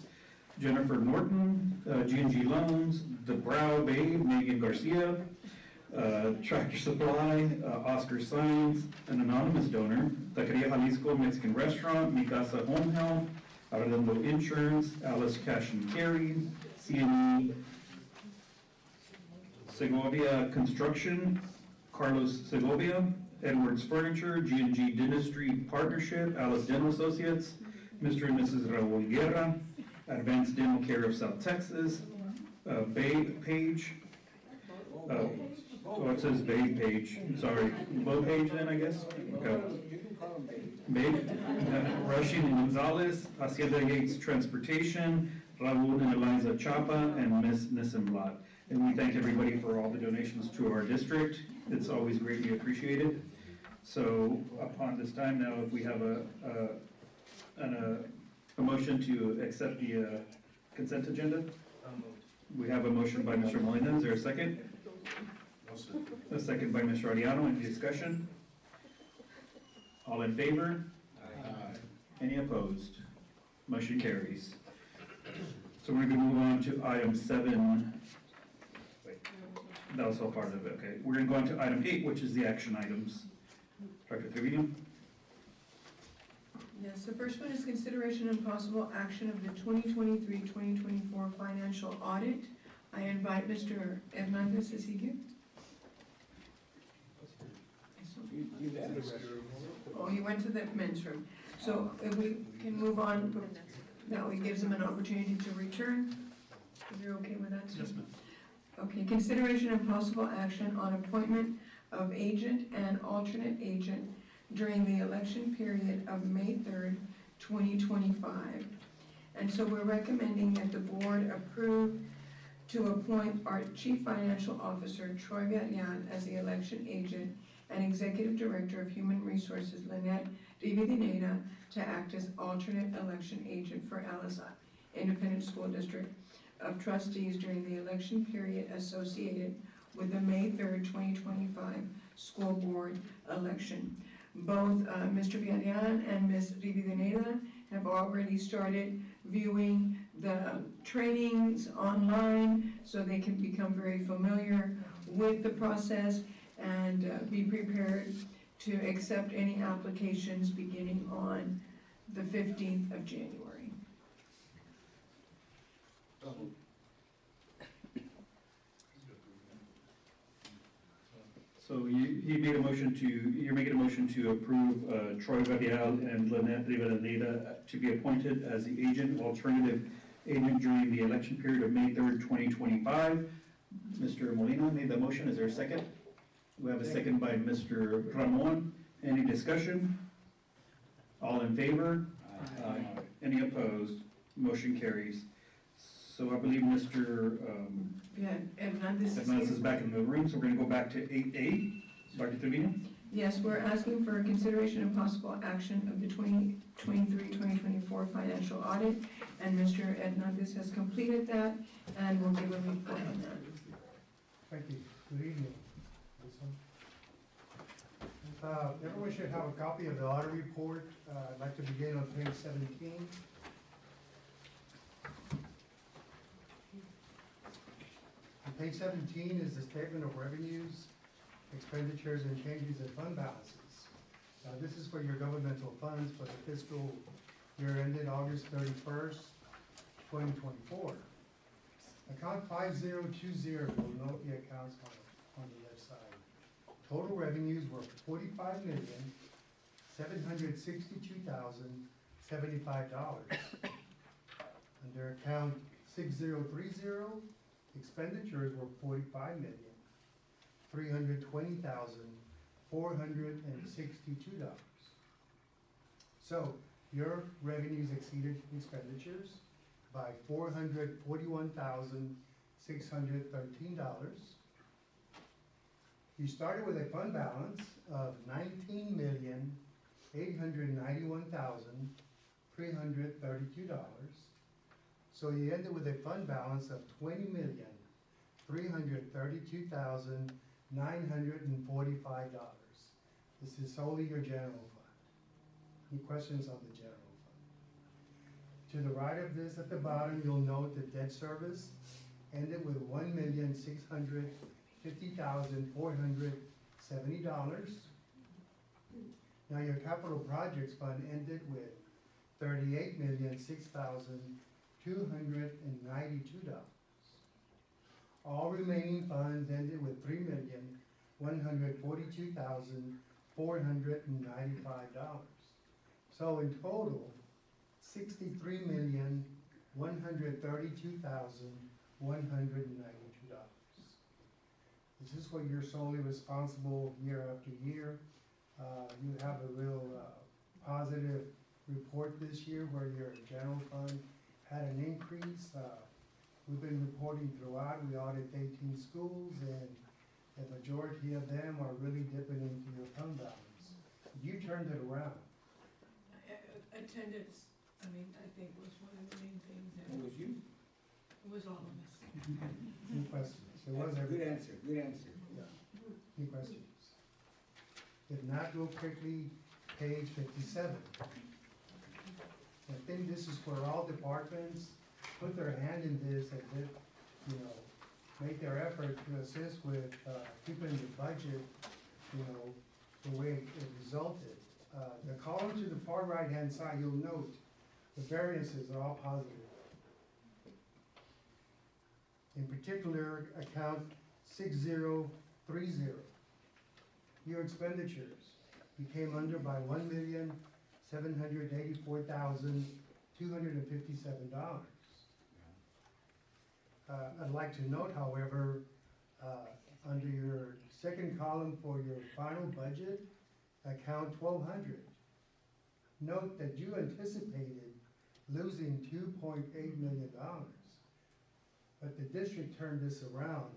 Jennifer Norton, G&G Loans, The Brow Babe, Megan Garcia, Tractor Supply, Oscar Signs, an anonymous donor, Taqueria Jalisco Mexican Restaurant, Mi Casa Home Health, Arredondo Insurance, Alice Cash and Carry, CNE Segovia Construction, Carlos Segovia, Edwards Furniture, G&G Dentistry Partnership, Alice Dental Associates, Mr. and Mrs. Raul Guerra, Advanced Dental Care of South Texas, Babe Page, it says Babe Page, sorry, Bo Page then, I guess? Okay. You can call them Babe. Babe, Rushing and Gonzalez, Hacienda Yates Transportation, Raul and Eliza Chapa, and Miss Nissenblatt. And we thank everybody for all the donations to our district. It's always greatly appreciated. So upon this time now, if we have a motion to accept the consent agenda? We have a motion by Mr. Molina. Is there a second? A second by Mr. Ariano. Any discussion? All in favor? Aye. Any opposed? Motion carries. So we're going to move on to item 7. Wait, that was all part of it, okay. We're going to go on to item 8, which is the action items. Dr. Trevino? Yes, the first one is consideration and possible action of the 2023-2024 financial audit. I invite Mr. Hernandez, is he here? You left the restroom. Oh, he went to the men's room. So if we can move on, now he gives him an opportunity to return. If you're okay with that, sir? Yes, ma'am. Okay, consideration and possible action on appointment of agent and alternate agent during the election period of May 3rd, 2025. And so we're recommending that the board approve to appoint our Chief Financial Officer, Troy Villan, as the election agent and Executive Director of Human Resources, Lynette Rivadeneira, to act as alternate election agent for Alice Independent School District of Trustees during the election period associated with the May 3rd, 2025 school board election. Both Mr. Villan and Ms. Rivadeneira have already started viewing the trainings online so they can become very familiar with the process and be prepared to accept any applications beginning on the 15th of January. So you're making a motion to approve Troy Villan and Lynette Rivadeneira to be appointed as the alternative agent during the election period of May 3rd, 2025. Mr. Molina made the motion. Is there a second? We have a second by Mr. Ramon. Any discussion? All in favor? Aye. Any opposed? Motion carries. So I believe Mr. Hernandez is back in the room, so we're going to go back to 8A. Dr. Trevino? Yes, we're asking for consideration and possible action of the 2023-2024 financial audit, and Mr. Hernandez has completed that, and we'll give a report on that. Thank you. Good evening. Everyone should have a copy of the audit report. I'd like to begin on page 17. On page 17 is the statement of revenues, expenditures, and changes in fund balances. This is for your governmental funds for the fiscal year ended August 31st, 2024. Account 5020 will note the accounts on the left side. Total revenues were $45,762,075. Under account 6030, expenditures were $45,320,462. So your revenues exceeded expenditures by $441,613. You started with a fund balance of $19,891,332. So you ended with a fund balance of $20,332,945. This is solely your general fund. Any questions on the general fund? To the right of this, at the bottom, you'll note the debt service ended with $1,650,470. Now your capital projects fund ended with $38,006,292. All remaining funds ended with $3,142,495. So in total, $63,132,192. This is what you're solely responsible year after year. You have a real positive report this year where your general fund had an increase. We've been reporting throughout. We audit 18 schools, and the majority of them are really dipping into your fund balance. You turned it around. Attendance, I think was one of the main things. It was you. It was all of us. Any questions? It was Good answer, good answer. Yeah. Any questions? If not, go quickly, page 57. I think this is where all departments put their hand in this and did, make their effort to assist with keeping the budget, the way it resulted. The column to the far right-hand side, you'll note the variances are all positive. In particular, account 6030. Your expenditures became under by $1,784,257. I'd like to note, however, under your second column for your final budget, account 1200. Note that you anticipated losing $2.8 million, but the district turned this around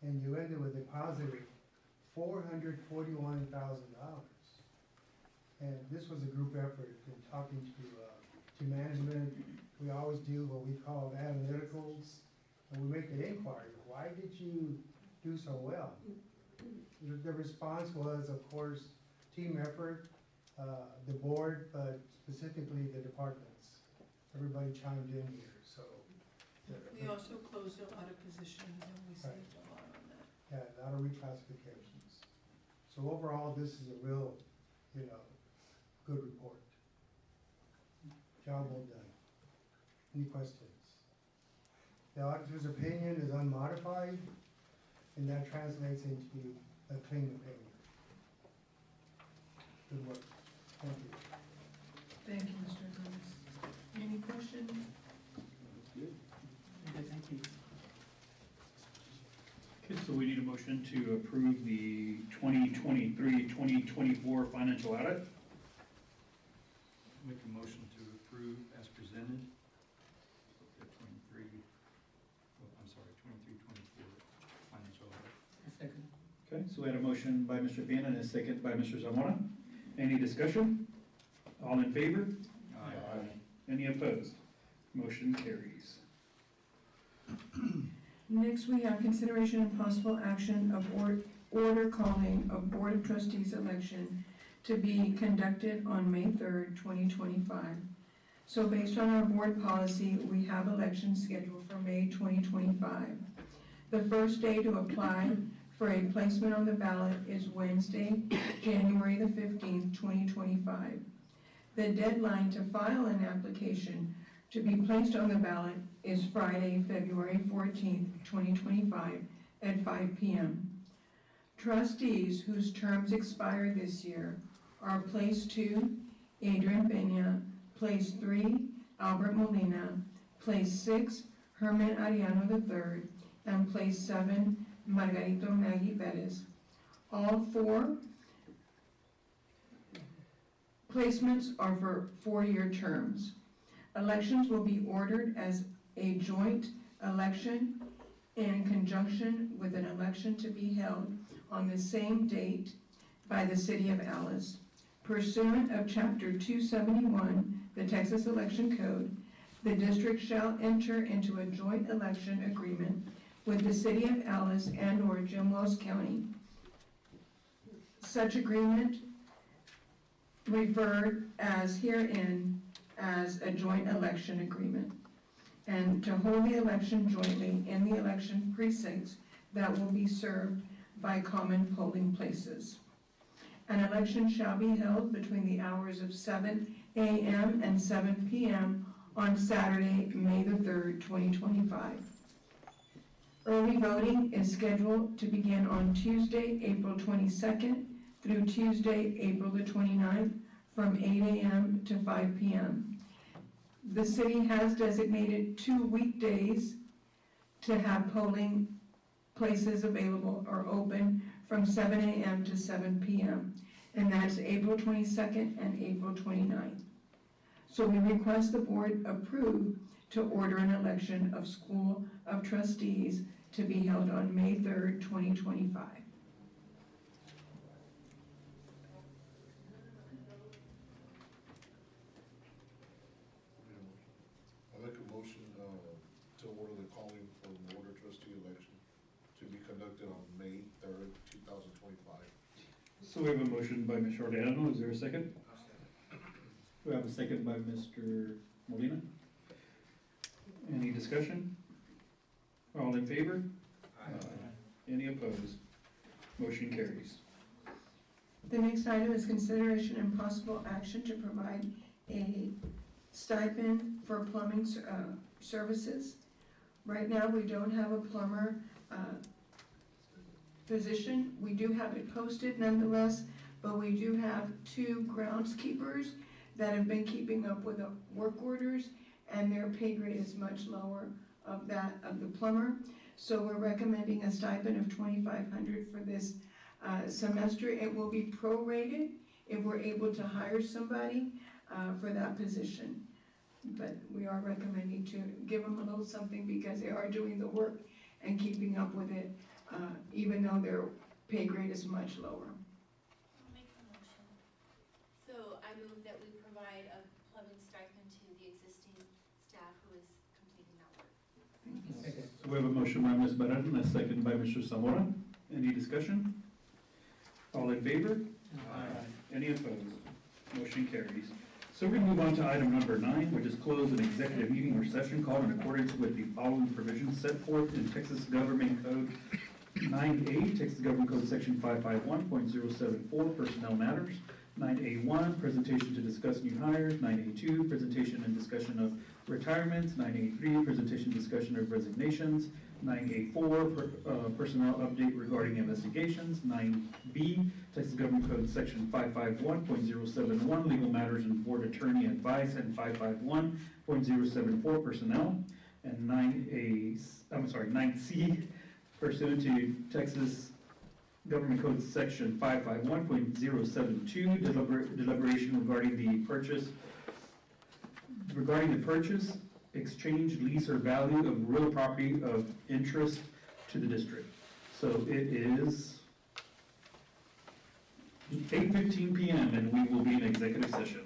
and you ended with a positive $441,000. And this was a group effort in talking to management. We always do what we call analyticals, and we make the inquiry, why did you do so well? The response was, of course, team effort, the board, but specifically the departments. Everybody chimed in here, so. We also closed a lot of positions and we saved a lot on that. Yeah, a lot of reclassifications. So overall, this is a real, good report. Job well done. Any questions? The auditor's opinion is unmodified, and that translates into a clean opinion. Good work. Thank you. Thank you, Mr. Gomez. Any questions? Good. Thank you. Okay, so we need a motion to approve the 2023-2024 financial audit. Make a motion to approve as presented. The 23-24 financial audit. Second. Okay, so we had a motion by Mr. Piana and a second by Mr. Zamora. Any discussion? All in favor? Aye. Any opposed? Motion carries. Next, we have consideration and possible action of order calling of Board of Trustees election to be conducted on May 3rd, 2025. So based on our board policy, we have elections scheduled for May 2025. The first day to apply for a placement on the ballot is Wednesday, January the 15th, 2025. The deadline to file an application to be placed on the ballot is Friday, February 14th, 2025 at 5 p.m. Trustees whose terms expire this year are Place 2, Adrian Pena, Place 3, Albert Molina, Place 6, Herman Ariano III, and place 7, Margarito Maggie Perez. All 4 placements are for 4-year terms. Elections will be ordered as a joint election in conjunction with an election to be held on the same date by the City of Alice. Pursuant of Chapter 271, the Texas Election Code, the district shall enter into a joint election agreement with the City of Alice and/or Jim Wells County. Such agreement referred as herein as a joint election agreement, and to hold the election jointly in the election precincts that will be served by common polling places. An election shall be held between the hours of 7 a.m. and 7 p.m. on Saturday, May the 3rd, 2025. Early voting is scheduled to begin on Tuesday, April 22nd through Tuesday, April the 29th from 8 a.m. to 5 p.m. The city has designated 2 weekdays to have polling places available or open from 7 a.m. to 7 p.m. and that's April 22nd and April 29th. So we request the board approve to order an election of School of Trustees to be held on May 3rd, 2025. I make a motion to order the calling for the Board of Trustee election to be conducted on May 3rd, 2025. So we have a motion by Mr. Ariano. Is there a second? We have a second by Mr. Molina. Any discussion? All in favor? Aye. Any opposed? Motion carries. The next item is consideration and possible action to provide a stipend for plumbing services. Right now, we don't have a plumber position. We do have it posted nonetheless, but we do have 2 groundskeepers that have been keeping up with the work orders, and their pay grade is much lower of that of the plumber. So we're recommending a stipend of $2,500 for this semester. It will be prorated if we're able to hire somebody for that position. But we are recommending to give them a little something because they are doing the work and keeping up with it, even though their pay grade is much lower. I'll make a motion. So I move that we provide a plumbing stipend to the existing staff who is completing that work. So we have a motion by Ms. Barran and a second by Mr. Zamora. Any discussion? All in favor? Aye. Any opposed? Motion carries. So we're going to move on to item number 9, which is close an executive meeting or session called in accordance with the following provisions set forth in Texas Government Code 9A, Texas Government Code Section 551.074, Personnel Matters. 9A1, presentation to discuss new hires. 9A2, presentation and discussion of retirements. 9A3, presentation discussion of resignations. 9A4, personnel update regarding investigations. 9B, Texas Government Code Section 551.071, legal matters and board attorney advice, and 551.074, personnel. And 9C, pursuant to Texas Government Code Section 551.072, deliberation regarding the purchase, exchange, lease, or value of real property of interest to the district. So it is 8:15 p.m. and we will be in executive session.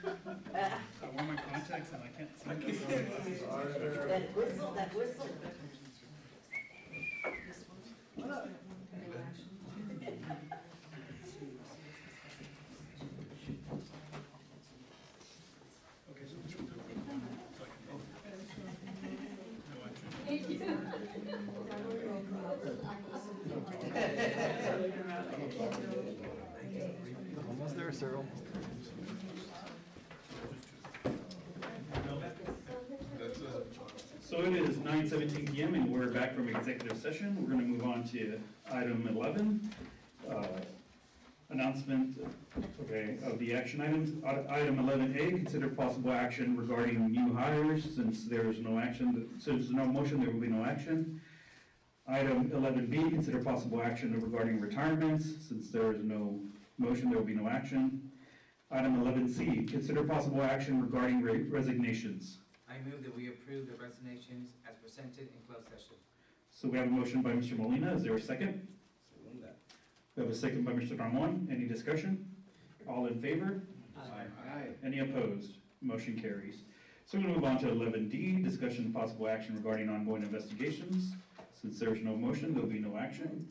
I wore my contacts and I can't see. That whistle, that whistle. Okay, so which one? Thank you. Almost there, Cyril. So it is 9:17 PM and we're back from executive session. We're going to move on to item 11. Announcement, of the action items. Item 11A, consider possible action regarding new hires. Since there is no action, since there's no motion, there will be no action. Item 11B, consider possible action regarding retirements. Since there is no motion, there will be no action. Item 11C, consider possible action regarding resignations. I move that we approve the resignations as presented in closed session. So we have a motion by Mr. Molina. Is there a second? We have a second by Mr. Ramon. Any discussion? All in favor? Aye. Any opposed? Motion carries. So we're going to move on to 11D, discussion and possible action regarding ongoing investigations. Since there's no motion, there'll be no action.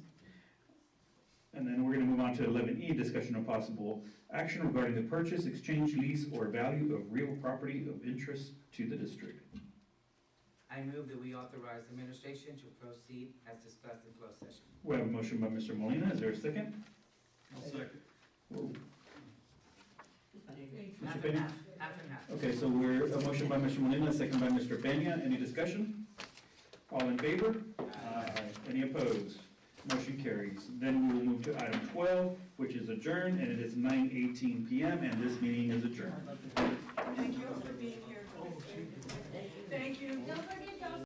And then we're going to move on to 11E, discussion of possible action regarding the purchase, exchange, lease, or value of real property of interest to the district. I move that we authorize the administration to proceed as discussed in closed session. We have a motion by Mr. Molina. Is there a second? I'll second. Whoa. Half and half, half and half. Okay, so we're, a motion by Mr. Molina, a second by Mr. Peña. Any discussion? All in favor? Aye. Any opposed? Motion carries. Then we will move to item 12, which is adjourned, and it is 9:18 PM, and this meeting is adjourned. Thank you.